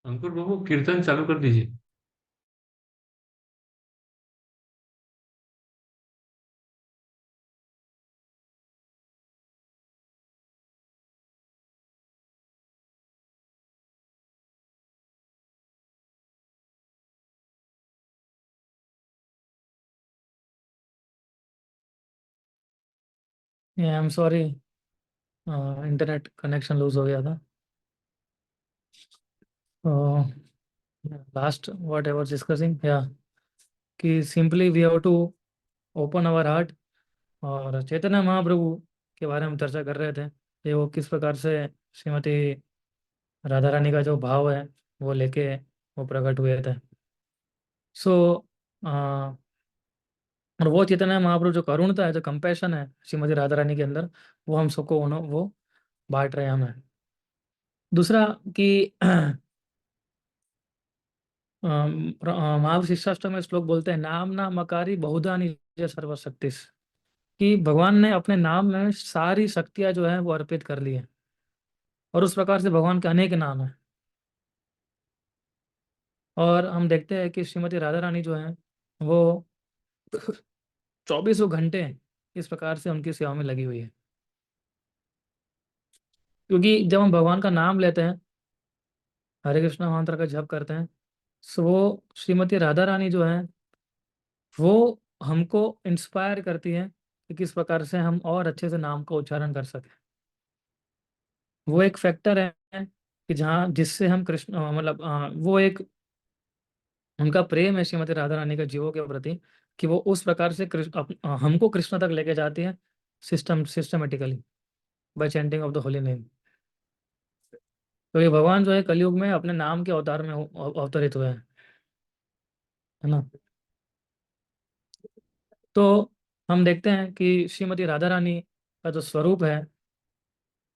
अंकुर बाबू कीर्तन चालू कर दीजिए। I am sorry, internet connection loose हो गया था। Last what I was discussing, या कि simply we have to open our heart. और चैतन्य महाप्रभु के बारे में चर्चा कर रहे थे कि वो किस प्रकार से श्रीमती राधा रानी का जो भाव है वो लेके वो प्रकट हुए थे। सो और वो चैतन्य महाप्रभु जो करुणता है, जो कंपैशन है श्रीमती राधा रानी के अंदर, वो हम सबको वो बांट रहे हैं हमें। दूसरा कि महावीर शिक्षाष्टक में श्लोक बोलते हैं, नाम ना मकारी बहुधा निज सर्वशक्ति, कि भगवान ने अपने नाम में सारी शक्तियां जो है वो अर्पित कर ली है। और उस प्रकार से भगवान के अनेक नाम हैं। और हम देखते हैं कि श्रीमती राधा रानी जो है वो 24 घंटे इस प्रकार से उनकी सेवा में लगी हुई है। क्योंकि जब हम भगवान का नाम लेते हैं, हरे कृष्णा मंत्र का जप करते हैं, सो वो श्रीमती राधा रानी जो है वो हमको इंस्पायर करती है कि किस प्रकार से हम और अच्छे से नाम का उच्चारण कर सकें। वो एक फैक्टर है कि जहाँ जिससे हम कृष्ण, मतलब वो एक उनका प्रेम है श्रीमती राधा रानी का जीवों के प्रति, कि वो उस प्रकार से हमको कृष्ण तक लेके जाती है, systematically, bye chanting of the holy name. तो ये भगवान जो है कलयुग में अपने नाम के अवतार में अवतरित हुए हैं, है ना। तो हम देखते हैं कि श्रीमती राधा रानी का जो स्वरूप है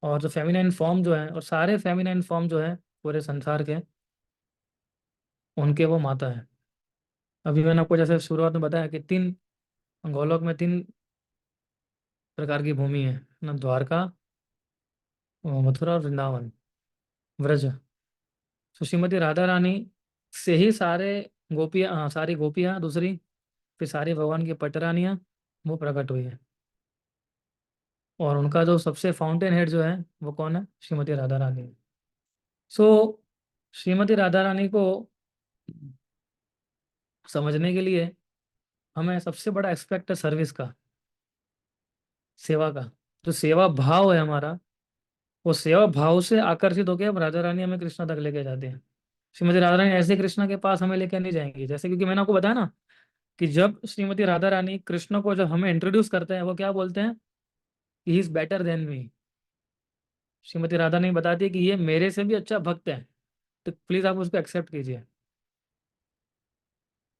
और जो फेमिनाइन फॉर्म जो है, और सारे फेमिनाइन फॉर्म जो है पूरे संसार के, उनके वो माता है। अभी मैंने आपको जैसे शुरुआत में बताया कि तीन, गोलोक में तीन प्रकार की भूमि है ना, द्वारका, मथुरा और वृंदावन, व्रज। तो श्रीमती राधा रानी से ही सारे गोपियाँ, सारी गोपियाँ दूसरी, फिर सारी भगवान की पटरानियाँ वो प्रकट हुई है। और उनका जो सबसे फाउंटेन हेड जो है वो कौन है? श्रीमती राधा रानी है। सो श्रीमती राधा रानी को समझने के लिए हमें सबसे बड़ा एस्पेक्ट है सर्विस का, सेवा का। जो सेवा भाव है हमारा, वो सेवा भाव से आकर्षित होकर अब राधा रानी हमें कृष्णा तक लेके जाते हैं। श्रीमती राधा रानी ऐसे कृष्णा के पास हमें लेकर नहीं जाएंगी, जैसे क्योंकि मैंने आपको बताया ना कि जब श्रीमती राधा रानी कृष्ण को जब हमें इंट्रोड्यूस करते हैं, वो क्या बोलते हैं? He is better than me. Shrimati Radha Rani बताती है कि ये मेरे से भी अच्छा भक्त है, तो प्लीज आप उसको एक्सेप्ट कीजिए,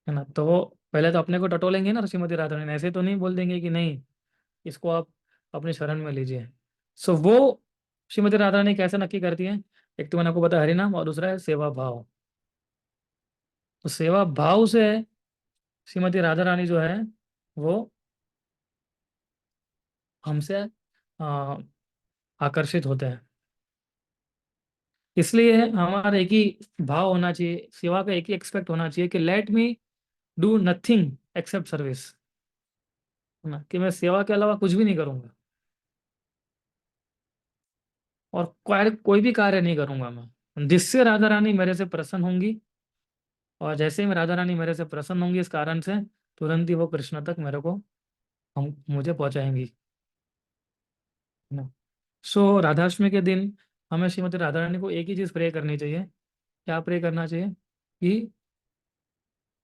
है ना। तो वो पहले तो अपने को टटोलेंगे ना श्रीमती राधा रानी, ऐसे तो नहीं बोल देंगे कि नहीं, इसको आप अपने शरण में लीजिए। सो वो श्रीमती राधा रानी कैसे नक्की करती है? एक तो मैंने आपको बताया हरि नाम, और दूसरा है सेवा भाव। तो सेवा भाव से श्रीमती राधा रानी जो है वो हमसे आ, आकर्षित होते हैं। इसलिए हमारा एक ही भाव होना चाहिए, सेवा का एक ही एक्सपेक्ट होना चाहिए कि let me do nothing accept service, है ना, कि मैं सेवा के अलावा कुछ भी नहीं करूंगा, और कोई भी कार्य नहीं करूंगा मैं, जिससे राधा रानी मेरे से प्रसन्न होंगी। और जैसे ही मैं राधा रानी मेरे से प्रसन्न होंगी, इस कारण से तुरंत ही वो कृष्ण तक मेरे को, हम मुझे पहुंचाएंगी, है ना। सो राधाष्टमी के दिन हमें श्रीमती राधा रानी को एक ही चीज प्रे करनी चाहिए। क्या प्रे करना चाहिए? कि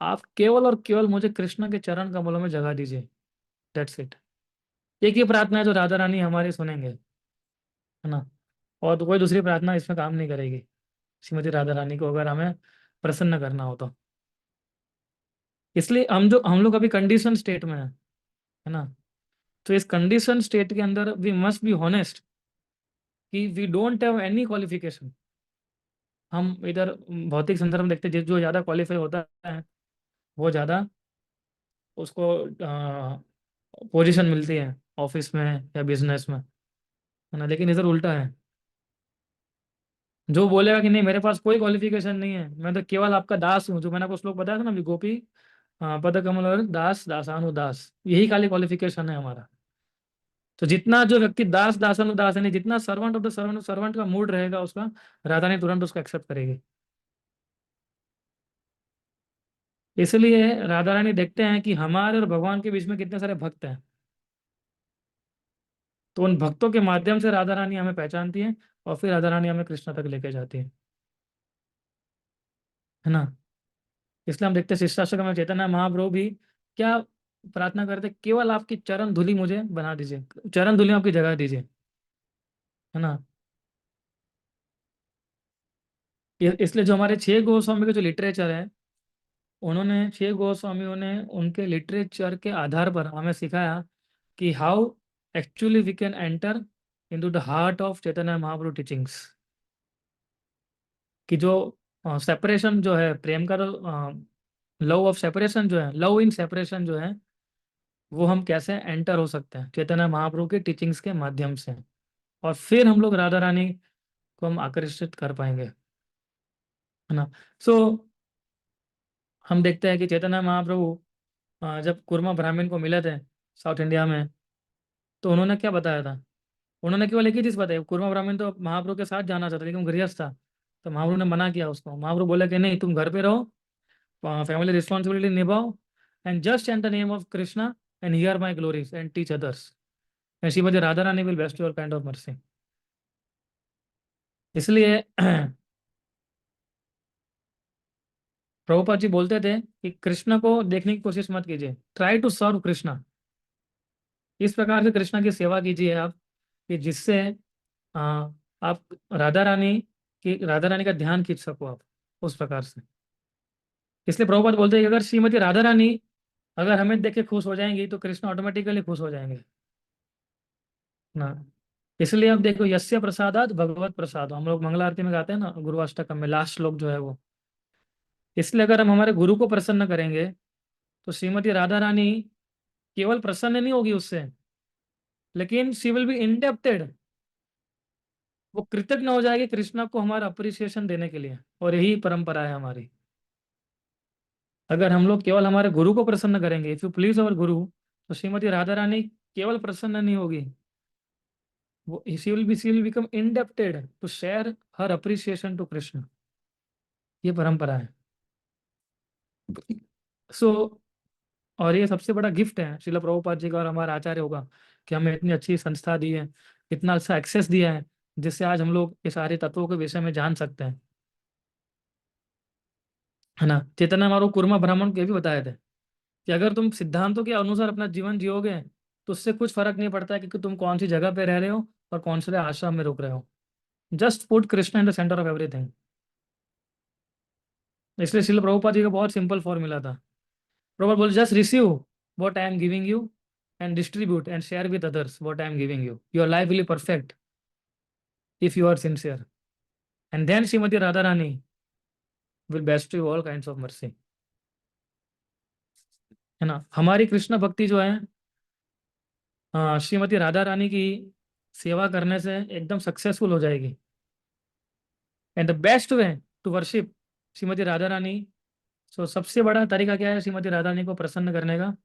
आप केवल और केवल मुझे कृष्ण के चरण कमलों में जगह दीजिए। That's it. एक ही प्रार्थना है जो राधा रानी हमारी सुनेंगे, है ना। और तो कोई दूसरी प्रार्थना इसमें काम नहीं करेगी, श्रीमती राधा रानी को अगर हमें प्रसन्न करना हो तो। इसलिए हम लोग अभी कंडीशन स्टेट में है ना। तो इस कंडीशन स्टेट के अंदर वी मस्ट बी हॉनेस्ट कि we don't have any qualification. हम इधर भौतिक संदर्भ में देखते हैं, जो ज़्यादा क्वालिफाई होता है वो ज़्यादा उसको पोजीशन मिलती है ऑफिस में या बिजनेस में, है ना। लेकिन इधर उल्टा है। जो बोलेगा कि नहीं मेरे पास कोई क्वालिफिकेशन नहीं है, मैं तो केवल आपका दास हूँ, जो मैंने आपको श्लोक बताया था ना अभी, गोपी पद कमल और दास दासानुदास, यही खाली क्वालिफिकेशन है हमारा। तो जितना जो व्यक्ति दास दासानुदास है, नहीं, जितना servant of the servant, servant का मूड रहेगा उसका, राधा ने तुरंत उसको एक्सेप्ट करेगी। इसलिए राधा रानी देखते हैं कि हमारे और भगवान के बीच में कितने सारे भक्त हैं, तो उन भक्तों के माध्यम से राधा रानी हमें पहचानती है, और फिर राधा रानी हमें कृष्ण तक लेके जाती है ना। इसलिए हम देखते हैं शिष्टाश्रम में चैतन्य महाप्रभु भी क्या प्रार्थना करते? केवल आपकी चरण धूलि मुझे बना दीजिए, चरण धूलि में आपकी जगह दीजिए, है ना। इसलिए जो हमारे छह गोस्वामी के जो लिटरेचर है, उन्होंने, छह गोस्वामियों ने उनके लिटरेचर के आधार पर हमें सिखाया कि how actually we can enter into the heart of Chaitanya Mahaprabhu teachings. कि जो सेपरेशन जो है, प्रेम का लव ऑफ सेपरेशन जो है, लव इन सेपरेशन जो है, वो हम कैसे एंटर हो सकते हैं चैतन्य महाप्रभु के टीचिंग्स के माध्यम से, और फिर हम लोग राधा रानी को हम आकर्षित कर पाएंगे, है ना। सो हम देखते हैं कि चैतन्य महाप्रभु जब कुर्मा ब्राह्मण को मिले थे साउथ इंडिया में, तो उन्होंने क्या बताया था? उन्होंने केवल एक ही चीज बताई, कुर्मा ब्राह्मण तो महाप्रभु के साथ जाना चाहता, लेकिन वो गृहस्थ था। तो महाप्रभु ने मना किया उसको। महाप्रभु बोले कि नहीं, तुम घर पे रहो, फैमिली रिस्पॉन्सिबिलिटी निभाओ, and just and the name of Krishna and hear my glories and teach others, and Shrimati Radha Rani will best your kind of mercy. इसलिए प्रभुपाद जी बोलते थे कि कृष्ण को देखने की कोशिश मत कीजिए, ट्राई टू सर्व कृष्णा। इस प्रकार से कृष्णा की सेवा कीजिए आप, कि जिससे आ, आप राधा रानी का ध्यान खींच सको आप, उस प्रकार से। इसलिए प्रभुपाद बोलते हैं कि अगर श्रीमती राधा रानी अगर हमें देख के खुश हो जाएंगी तो कृष्ण ऑटोमेटिकली खुश हो जाएंगे ना। इसलिए आप देखो, यस्य प्रसादात भगवत प्रसाद, हम लोग मंगला आरती में गाते हैं ना, गुरु अष्टकम में लास्ट श्लोक जो है वो। इसलिए अगर हम हमारे गुरु को प्रसन्न करेंगे तो श्रीमती राधा रानी केवल प्रसन्न नहीं होगी उससे, लेकिन शी विल बी इंडेप्टेड, वो कृतज्ञ हो जाएगी कृष्णा को हमारा अप्रिसिएशन देने के लिए। और यही परंपरा है हमारी। अगर हम लोग केवल हमारे गुरु को प्रसन्न करेंगे, इफ यू प्लीज अवर गुरु, तो श्रीमती राधा रानी केवल प्रसन्न नहीं होगी, वो she will become indebted to share her appreciation to Krishna. ये परंपरा है। सो और ये सबसे बड़ा गिफ्ट है श्रील प्रभुपाद जी का और हमारा आचार्य होगा, कि हमें इतनी अच्छी संस्था दी है, इतना अच्छा एक्सेस दिया है, जिससे आज हम लोग ये सारे तत्वों के विषय में जान सकते हैं, है ना। चैतन्य हमारो कुर्मा ब्राह्मण को ये भी बताए थे कि अगर तुम सिद्धांतों के अनुसार अपना जीवन जियोगे तो उससे कुछ फर्क नहीं पड़ता है कि तुम कौन सी जगह पे रह रहे हो और कौन से आश्रम में रुक रहे हो। Just put Krishna in the centre of everything. इसलिए श्रील प्रभुपाद जी का बहुत सिंपल फॉर्मूला था। प्रभुपाद बोले, just receive what I am giving you and distribute and share with others what I am giving you, your life will be perfect if you are sincere, and then Shrimati Radha Rani will best you all kinds of mercy, है ना। हमारी कृष्ण भक्ति जो है श्रीमती राधा रानी की सेवा करने से एकदम सक्सेसफुल हो जाएगी। And the best way to worship Shrimati Radha Rani, so सबसे बड़ा तरीका क्या है श्रीमती राधा रानी को प्रसन्न करने का?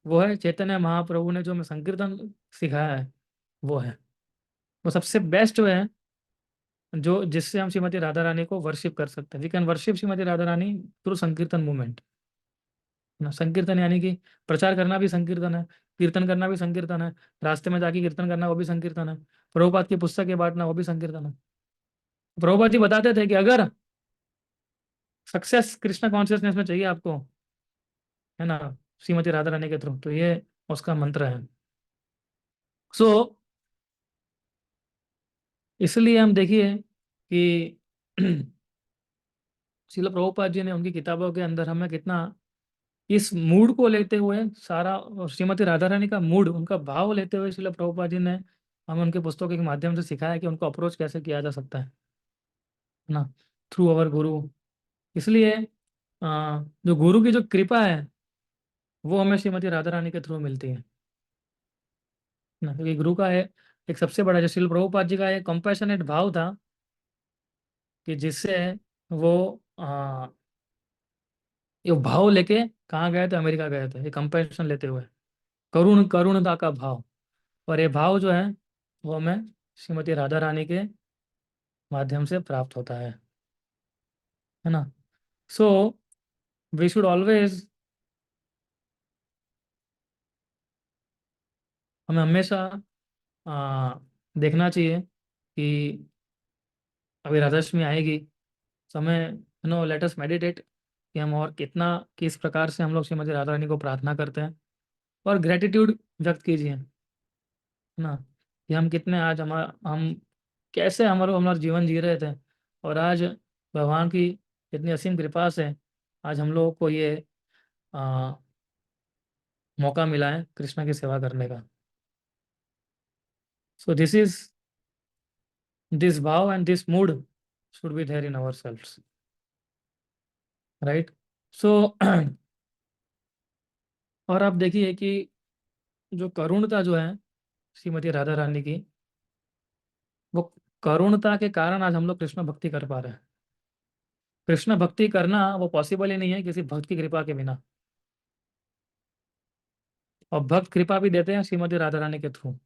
वो है चैतन्य महाप्रभु ने जो हमें संकीर्तन सिखाया है, वो है, वो सबसे बेस्ट वे है जो जिससे हम श्रीमती राधा रानी को वर्शिप कर सकते हैं। We can worship Shrimati Radha Rani through sankirtan movement ना। संकीर्तन यानी कि प्रचार करना भी संकीर्तन है, कीर्तन करना भी संकीर्तन है, रास्ते में जाके कीर्तन करना वो भी संकीर्तन है, प्रभुपाद की पुस्तकें बांटना वो भी संकीर्तन है। प्रभुपाद जी बताते थे कि अगर सक्सेस कृष्ण कॉन्शियसनेस में चाहिए आपको, है ना, श्रीमती राधा रानी के थ्रू, तो ये उसका मंत्र है। सो इसलिए हम देखिए कि श्रील प्रभुपाद जी ने उनकी किताबों के अंदर हमें कितना इस मूड को लेते हुए सारा, और श्रीमती राधा रानी का मूड, उनका भाव लेते हुए श्रील प्रभुपाद जी ने हमें उनके पुस्तकों के माध्यम से सिखाया कि उनको अप्रोच कैसे किया जा सकता है ना, थ्रू अवर गुरु। इसलिए जो गुरु की जो कृपा है वो हमें श्रीमती राधा रानी के थ्रू मिलती है ना, क्योंकि गुरु का है एक सबसे बड़ा, जो श्रील प्रभुपाद जी का एक कंपैशनेट भाव था, कि जिससे वो ये भाव लेके कहाँ गए थे, अमेरिका गए थे, ये कंपैशन लेते हुए, करुणता का भाव। और ये भाव जो है वो हमें श्रीमती राधा रानी के माध्यम से प्राप्त होता है ना। सो वी शुड ऑलवेज, हमें हमेशा देखना चाहिए कि अभी राधाष्टमी आएगी, तो हमें लेट अस मेडिटेट कि हम और कितना, किस प्रकार से हम लोग श्रीमती राधा रानी को प्रार्थना करते हैं, और ग्रेटिट्यूड व्यक्त कीजिए, है ना, कि हम कितने आज हम कैसे हमारा जीवन जी रहे थे, और आज भगवान की इतनी असीम कृपा से आज हम लोगों को ये आ, मौका मिला है कृष्णा की सेवा करने का। So this bhava and this mood should be there in our selves, right. So और आप देखिए कि जो करुणता जो है श्रीमती राधा रानी की, वो करुणता के कारण आज हम लोग कृष्ण भक्ति कर पा रहे हैं। कृष्ण भक्ति करना वो पॉसिबल ही नहीं है किसी भक्त की कृपा के बिना, और भक्त कृपा भी देते हैं श्रीमती राधा रानी के थ्रू।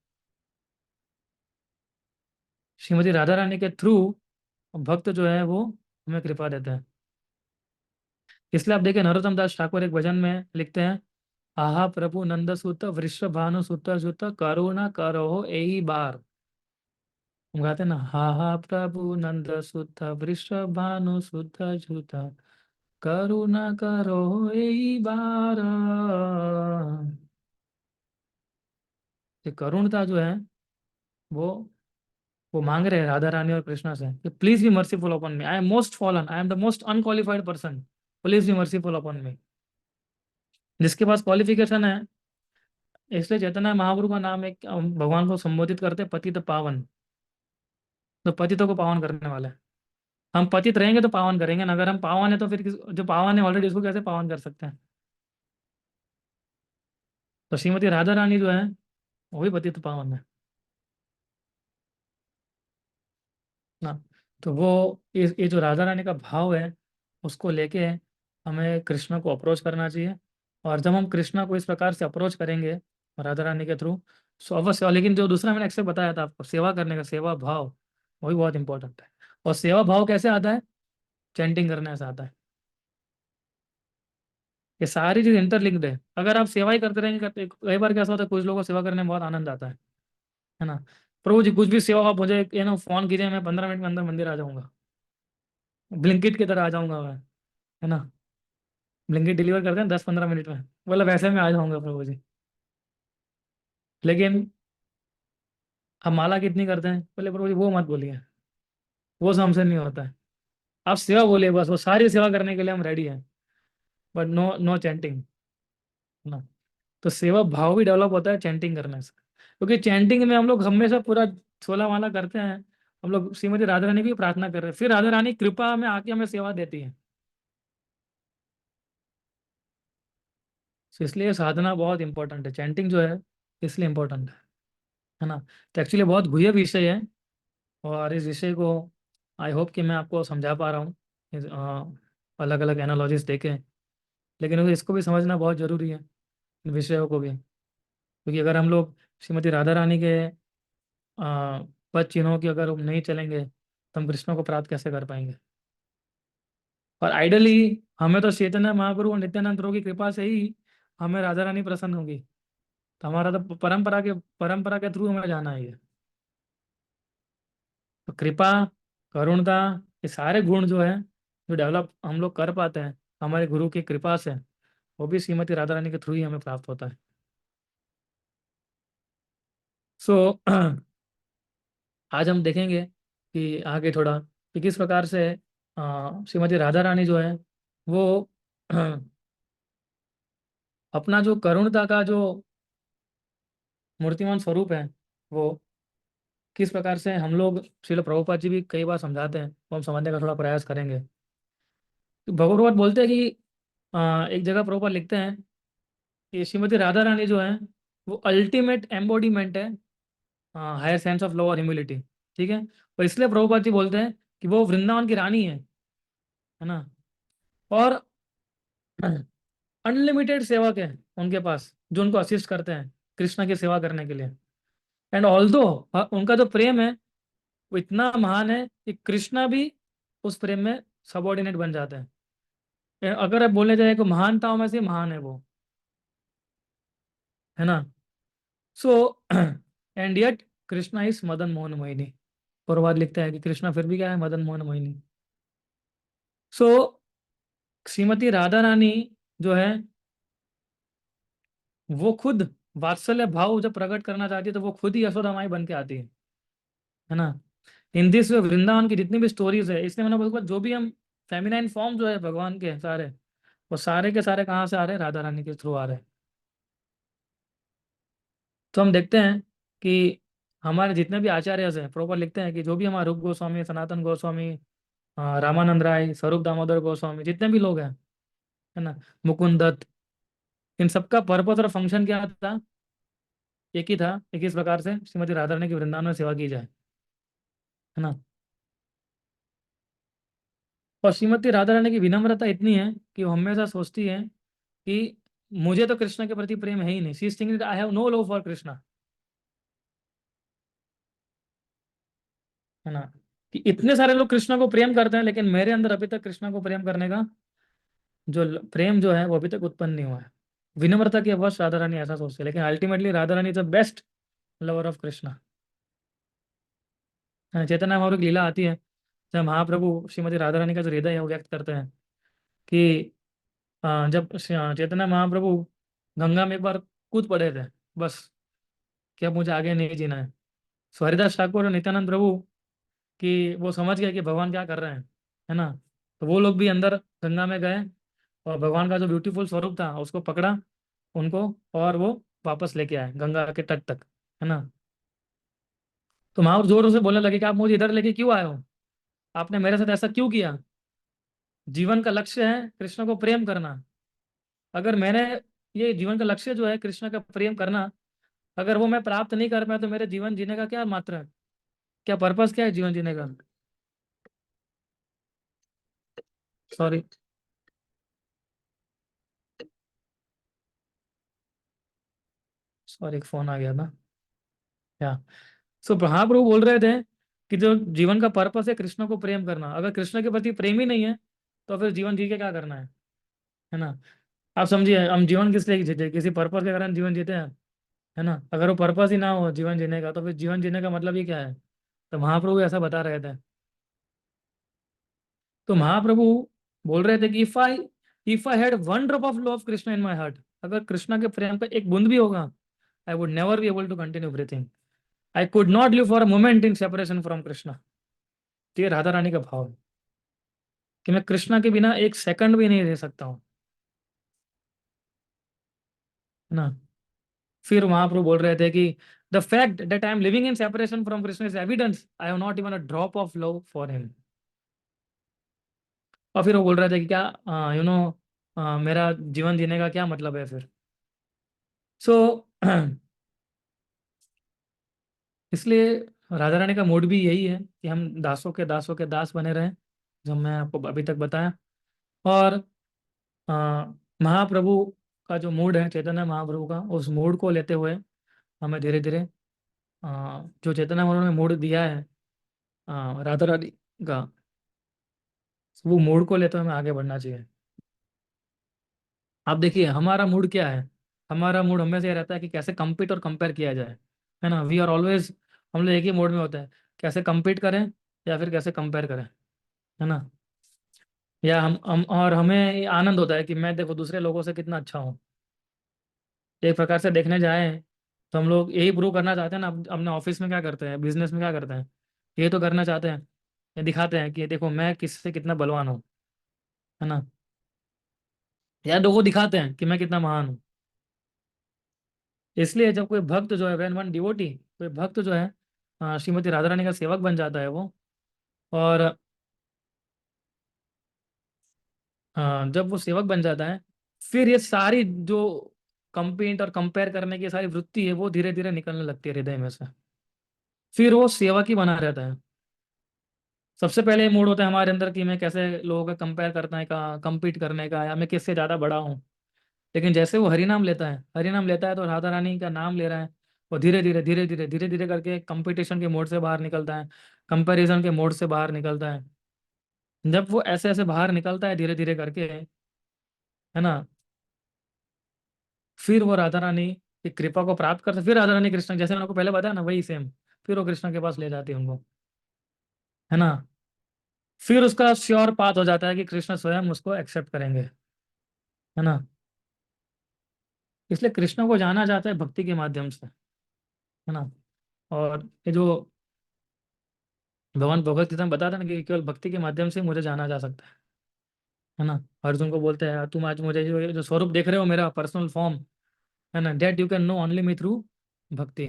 श्रीमती राधा रानी के थ्रू भक्त जो है वो हमें कृपा देते हैं। इसलिए आप देखिए, नरोत्तम दास ठाकुर एक भजन में लिखते हैं, आहा प्रभु नंद सुत वृषभानु सुत सुत करुणा करो एही बार। हम गाते हैं ना, हा हा प्रभु नंद सुत वृषभानु सुत सुत करुणा करो यही बार। ये करुणता जो है वो वो मांग रहे हैं राधा रानी और कृष्णा से कि please be merciful upon me, I am most fallen, I am the most unqualified person, please be merciful upon मी। जिसके पास क्वालिफिकेशन है, इसलिए चैतन्य महाप्रभु का नाम एक भगवान को संबोधित करते हैं पतित पावन। तो पतितों को पावन करने वाले हैं। हम पतित रहेंगे तो पावन करेंगे ना, अगर हम पावन है तो फिर जो पावन है ऑलरेडी उसको कैसे पावन कर सकते हैं। तो श्रीमती राधा रानी जो है वो भी पतित पावन है ना। तो वो ये जो राधा रानी का भाव है उसको लेके हमें कृष्ण को अप्रोच करना चाहिए। और जब हम कृष्ण को इस प्रकार से अप्रोच करेंगे राधा रानी के थ्रू, सो अवश्य, लेकिन जो दूसरा मैंने एक्सेप्ट बताया था आपको सेवा करने का सेवा भाव, वही बहुत इंपॉर्टेंट है। और सेवा भाव कैसे आता है? चैंटिंग करने से आता है। ये सारी चीज इंटरलिंक्ड है। अगर आप सेवा ही करते रहेंगे करते, कई बार कैसा होता है कुछ लोगों को सेवा करने में बहुत आनंद आता है ना। प्रभु जी कुछ भी सेवा आप मुझे फोन कीजिए, मैं 15 मिनट के अंदर मंदिर आ जाऊंगा, ब्लिंकिट की तरह आ जाऊंगा मैं, है ना। ब्लिंकिट डिलीवर करते हैं 10-15 मिनट में, बोला वैसे मैं आ जाऊंगा प्रभु जी। लेकिन हम माला कितनी करते हैं, बोले प्रभु जी वो मत बोलिए, वो सब हमसे नहीं होता है। आप सेवा बोलिए बस, वो सारी सेवा करने के लिए हम रेडी हैं, बट नो नो चैंटिंग, है ना। तो सेवा भाव भी डेवलप होता है चैंटिंग करने से, क्योंकि चैंटिंग में हम लोग हमेशा पूरा 16 माला करते हैं, हम लोग श्रीमती राधा रानी की प्रार्थना कर रहे हैं, फिर राधा रानी कृपा में आके हमें सेवा देती है। तो इसलिए साधना बहुत इंपॉर्टेंट है, चैंटिंग जो है इसलिए इंपॉर्टेंट है ना। तो एक्चुअली बहुत गुह्य विषय है, और इस विषय को आई होप कि मैं आपको समझा पा रहा हूँ अलग अलग एनालॉजीज देके। लेकिन इसको भी समझना बहुत जरूरी है, इन विषयों को भी, क्योंकि अगर हम लोग श्रीमती राधा रानी के पद चिन्हों की अगर हम नहीं चलेंगे तो हम कृष्ण को प्राप्त कैसे कर पाएंगे। और आइडली हमें तो चैतन्य महाप्रभु और नित्यानंद प्रभु की कृपा से ही हमें राधा रानी प्रसन्न होगी। तो हमारा तो परंपरा के थ्रू हमें जाना है ये। तो कृपा, करुणता, ये सारे गुण जो है जो डेवलप हम लोग कर पाते हैं हमारे गुरु की कृपा से, वो भी श्रीमती राधा रानी के थ्रू ही हमें प्राप्त होता है। सो आज हम देखेंगे कि आगे थोड़ा कि किस प्रकार से श्रीमती राधा रानी जो है वो अपना जो करुणता का जो मूर्तिमान स्वरूप है, वो किस प्रकार से हम लोग, श्रील प्रभुपाद जी भी कई बार समझाते हैं, वो हम समझने का थोड़ा प्रयास करेंगे। तो भगवत बोलते हैं कि एक जगह प्रभुपाद लिखते हैं कि श्रीमती राधा रानी जो है वो अल्टीमेट एम्बॉडीमेंट है हायर सेंस ऑफ लव और ह्यूमिलिटी। ठीक है। और इसलिए प्रभुपाद जी बोलते हैं कि वो वृंदावन की रानी है ना। और अनलिमिटेड सेवक है उनके पास जो उनको असिस्ट करते हैं कृष्ण की सेवा करने के लिए। एंड ऑल्दो उनका जो प्रेम है वो इतना महान है कि कृष्णा भी उस प्रेम में सबॉर्डिनेट बन जाते हैं। अगर आप बोले जाए कि महानताओं में से महान है वो, है ना। So and yet Krishna is Madan Mohan Mohini. और बाद लिखता है कि कृष्णा फिर भी क्या है, मदन मोहन मोहिनी। सो श्रीमती राधा रानी जो है वो खुद वात्सल्य भाव जब प्रकट करना चाहती है तो वो खुद ही यशोदा माई बन के आती है ना। इन दिस वे वृंदावन की जितनी भी स्टोरीज है, इसलिए मैंने बोला जो भी हम फेमिनाइन फॉर्म जो है भगवान के सारे, वो सारे के सारे कहाँ से आ रहे हैं, राधा रानी के थ्रू आ रहे हैं। तो हम देखते हैं कि हमारे जितने भी आचार्य हैं प्रॉपर लिखते हैं कि जो भी हमारे रूप गोस्वामी, सनातन गोस्वामी, रामानंद राय, स्वरूप दामोदर गोस्वामी, जितने भी लोग हैं, है ना, मुकुंद दत्त, इन सबका पर्पस और फंक्शन क्या था? एक ही था, एक इस प्रकार से श्रीमती राधा रानी की वृंदावन में सेवा की जाए, है ना। और श्रीमती राधा रानी की विनम्रता इतनी है कि वो हमेशा सोचती है कि मुझे तो कृष्ण के प्रति प्रेम है ही नहीं, she is thinking I have no love for Krishna, है ना। कि इतने सारे लोग कृष्ण को प्रेम करते हैं लेकिन मेरे अंदर अभी तक कृष्ण को प्रेम करने का जो प्रेम जो है वो अभी तक उत्पन्न नहीं हुआ है। विनम्रता की अवश्य राधा रानी ऐसा सोचती है, लेकिन ultimately Radha Rani is the best lover of Krishna. Chaitanya Mahaprabhu की लीला आती है जब महाप्रभु श्रीमती राधा रानी का जो हृदय है वो व्यक्त करते हैं कि जब चैतन्य महाप्रभु गंगा में एक बार कूद पड़े थे, बस कि अब मुझे आगे नहीं जीना है। सो हरिदास ठाकुर और नित्यानंद प्रभु कि वो समझ गए कि भगवान क्या कर रहे हैं, है ना। तो वो लोग भी अंदर गंगा में गए और भगवान का जो ब्यूटीफुल स्वरूप था उसको पकड़ा उनको, और वो वापस लेके आए गंगा के तट तक, है ना। तो महावर जोर से बोलने लगे कि आप मुझे इधर लेके क्यों आए हो, आपने मेरे साथ ऐसा क्यों किया। जीवन का लक्ष्य है कृष्ण को प्रेम करना। अगर मैंने ये जीवन का लक्ष्य जो है कृष्ण का प्रेम करना, अगर वो मैं प्राप्त नहीं कर पाया तो मेरे जीवन जीने का क्या मात्रा है, क्या पर्पस क्या है जीवन जीने का। सॉरी, सॉरी, एक फोन आ गया था। क्या, सो महाप्रभु बोल रहे थे कि जो जीवन का पर्पस है कृष्ण को प्रेम करना, अगर कृष्ण के प्रति प्रेम ही नहीं है तो फिर जीवन जी के क्या करना है ना। आप समझिए, हम जीवन किस लिए जीते, किसी पर्पस के कारण जीवन जीते हैं, है ना। अगर वो पर्पस ही ना हो जीवन जीने का तो फिर जीवन जीने का मतलब ही क्या है। तो महाप्रभु ऐसा बता रहे थे। तो महाप्रभु बोल रहे थे कि if I had one drop of love of Krishna in my heart, अगर कृष्णा के प्रेम का एक बूंद भी होगा, I would never be able to continue breathing. I could not live for a moment in separation from Krishna. तो ये राधा रानी का भाव है कि मैं कृष्णा के बिना एक सेकंड भी नहीं रह सकता हूँ, है ना। फिर महाप्रभु बोल रहे थे कि the fact that I am living in separation from Krishna is evidence I have not even a drop of love for him. और फिर वो बोल रहे थे कि क्या मेरा जीवन जीने का क्या मतलब है फिर। सो इसलिए राधा रानी का मूड भी यही है कि हम दासों के दास बने रहें, जो मैं आपको अभी तक बताया। और महाप्रभु का जो मूड है चैतन्य महाप्रभु का, उस मूड को लेते हुए हमें धीरे धीरे जो चैतन्य महाप्रभु ने मूड दिया है राधा रानी का, वो मूड को लेते हुए हमें आगे बढ़ना चाहिए। आप देखिए हमारा मूड क्या है, हमारा मूड हमेशा ये रहता है कि कैसे compete और कंपेयर किया जाए, है ना। वी आर ऑलवेज, हम लोग एक ही मोड में होते हैं, कैसे compete करें या फिर कैसे कंपेयर करें, है ना। या हम और हमें ये आनंद होता है कि मैं देखो दूसरे लोगों से कितना अच्छा हूँ। एक प्रकार से देखने जाए तो हम लोग यही प्रूव करना चाहते हैं ना, अपने ऑफिस में क्या करते हैं, बिजनेस में क्या करते हैं, ये तो करना चाहते हैं, ये दिखाते हैं कि देखो मैं किससे कितना बलवान हूँ, है ना। या लोगों को दिखाते हैं कि मैं कितना महान हूँ। इसलिए जब कोई भक्त जो है, वेन वन डिवोटी, कोई भक्त जो है श्रीमती राधा रानी का सेवक बन जाता है वो, और जब वो सेवक बन जाता है, फिर ये सारी जो कंपेट और कंपेयर करने की सारी वृत्ति है वो धीरे धीरे निकलने लगती है हृदय में से। फिर वो सेवक ही बना रहता है। सबसे पहले मूड होता है हमारे अंदर कि मैं कैसे लोगों का कंपेयर करने का, कंपीट करने का, या मैं किससे ज़्यादा बड़ा हूँ। लेकिन जैसे वो हरि नाम लेता है, हरि नाम लेता है तो राधा रानी का नाम ले रहा है, वो धीरे धीरे धीरे धीरे धीरे धीरे करके कंपटीशन के मोड से बाहर निकलता है, कंपैरिजन के मोड से बाहर निकलता है। जब वो ऐसे ऐसे बाहर निकलता है धीरे धीरे करके, है ना, फिर वो राधा रानी की कृपा को प्राप्त करते, फिर राधा रानी कृष्ण, जैसे मैंने आपको पहले बताया ना वही सेम, फिर वो कृष्ण के पास ले जाती है उनको, है ना। फिर उसका श्योर पाथ हो जाता है कि कृष्ण स्वयं उसको एक्सेप्ट करेंगे, है ना। इसलिए कृष्ण को जाना जाता है भक्ति के माध्यम से, है ना। और ये जो भगवान भगवत गीता में बताता है ना कि केवल भक्ति के माध्यम से मुझे जाना जा सकता है ना। अर्जुन को बोलते हैं तुम आज मुझे जो स्वरूप देख रहे हो मेरा पर्सनल फॉर्म, है ना, that you can know only me through bhakti.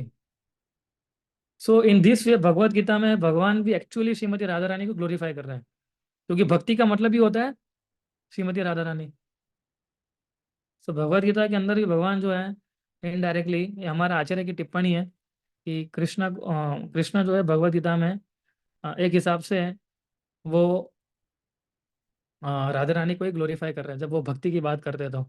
So in this way Bhagavad Gita में भगवान भी एक्चुअली श्रीमती राधा रानी को ग्लोरीफाई कर रहे हैं, क्योंकि भक्ति का मतलब ही होता है श्रीमती राधा रानी। सो भगवत गीता के अंदर भी भगवान जो है इनडायरेक्टली, ये हमारा आचार्य की टिप्पणी है कि कृष्ण जो है भगवत गीता में एक हिसाब से वो राधा रानी को ही ग्लोरीफाई कर रहे हैं जब वो भक्ति की बात करते हैं तो।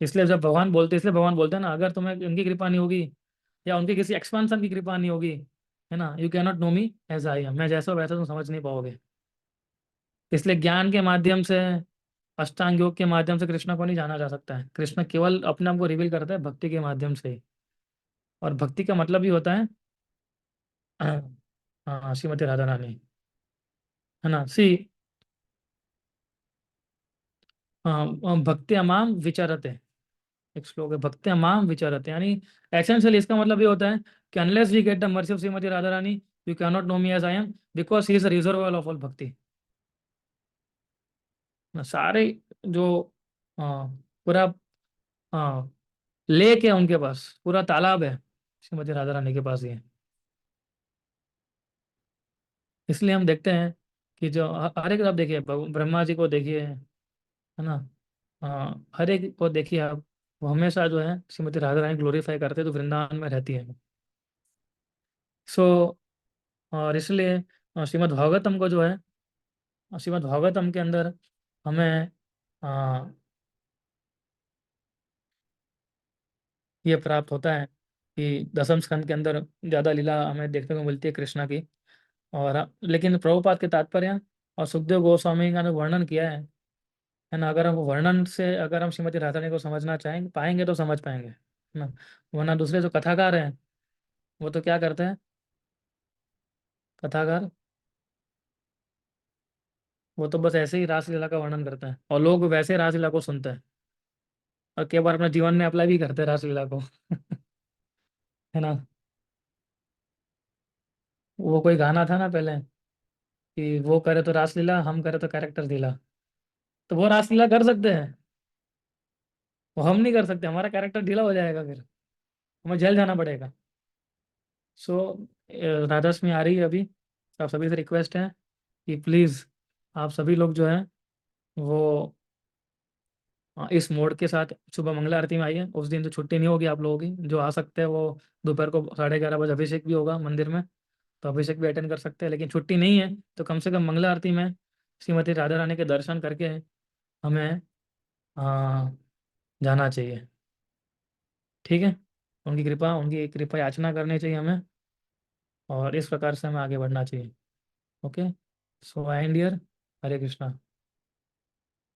इसलिए जब भगवान बोलते, इसलिए भगवान बोलते हैं ना, अगर तुम्हें उनकी कृपा नहीं होगी या उनके किसी एक्सपांसन की कृपा नहीं होगी, है ना, you can not know me as I am, मैं जैसा हूं वैसा तुम समझ नहीं पाओगे। इसलिए ज्ञान के माध्यम से, अष्टांग योग के माध्यम से कृष्ण को नहीं जाना जा सकता है। कृष्ण केवल अपने आप को रिवील करता है भक्ति के माध्यम से ही। और भक्ति का मतलब ही होता है हाँ, श्रीमती राधा रानी, है ना। सी भक्ति माम विचरते, एक श्लोक है, भक्ति माम विचरते, यानी एसेंशियली इसका मतलब ये होता है कि unless we get the mercy of Shrimati Radha Rani, you can not know me as I am, because he is reservoir of all bhakti. सारे जो पूरा लेक है उनके पास, पूरा तालाब है श्रीमती राधा रानी के पास ही है। इसलिए हम देखते हैं कि जो हर एक, आप देखिए ब्रह्मा जी को देखिए, है ना, हर एक को देखिए आप, वो हमेशा जो है श्रीमती राधा रानी ग्लोरीफाई करते तो वृंदावन में रहती है। सो और इसलिए श्रीमद् भागवतम को जो है, श्रीमद् भागवतम के अंदर हमें आ, ये प्राप्त होता है कि दसम स्कंद के अंदर ज़्यादा लीला हमें देखने को मिलती है कृष्णा की। और लेकिन प्रभुपाद के तात्पर्य और सुखदेव गोस्वामी का जो वर्णन किया है ना, अगर हम वर्णन से अगर हम श्रीमती राधा रानी को समझना चाहेंगे पाएंगे तो समझ पाएंगे, है ना। वरना दूसरे जो कथाकार हैं वो तो क्या करते हैं, कथाकार वो तो बस ऐसे ही रासलीला का वर्णन करते हैं, और लोग वैसे रासलीला को सुनते हैं और कई बार अपने जीवन में अप्लाई भी करते हैं रासलीला को है ना। वो कोई गाना था ना पहले कि वो करे तो रासलीला, हम करे तो कैरेक्टर ढीला। तो वो रासलीला कर सकते हैं, वो हम नहीं कर सकते, हमारा कैरेक्टर ढीला हो जाएगा, फिर हमें जेल जाना पड़ेगा। सो राधाष्टमी आ रही है अभी, तो आप सभी से रिक्वेस्ट है कि प्लीज़ आप सभी लोग जो है वो इस मोड के साथ सुबह मंगला आरती में आइए। उस दिन तो छुट्टी नहीं होगी आप लोगों की, जो आ सकते हैं वो दोपहर को 11:30 बजे अभिषेक भी होगा मंदिर में, तो अभिषेक भी अटेंड कर सकते हैं। लेकिन छुट्टी नहीं है तो कम से कम मंगला आरती में श्रीमती राधा रानी के दर्शन करके हमें आ, जाना चाहिए। ठीक है, उनकी कृपा याचना करनी चाहिए हमें, और इस प्रकार से हमें आगे बढ़ना चाहिए। Okay, so I and here, Hare Krishna.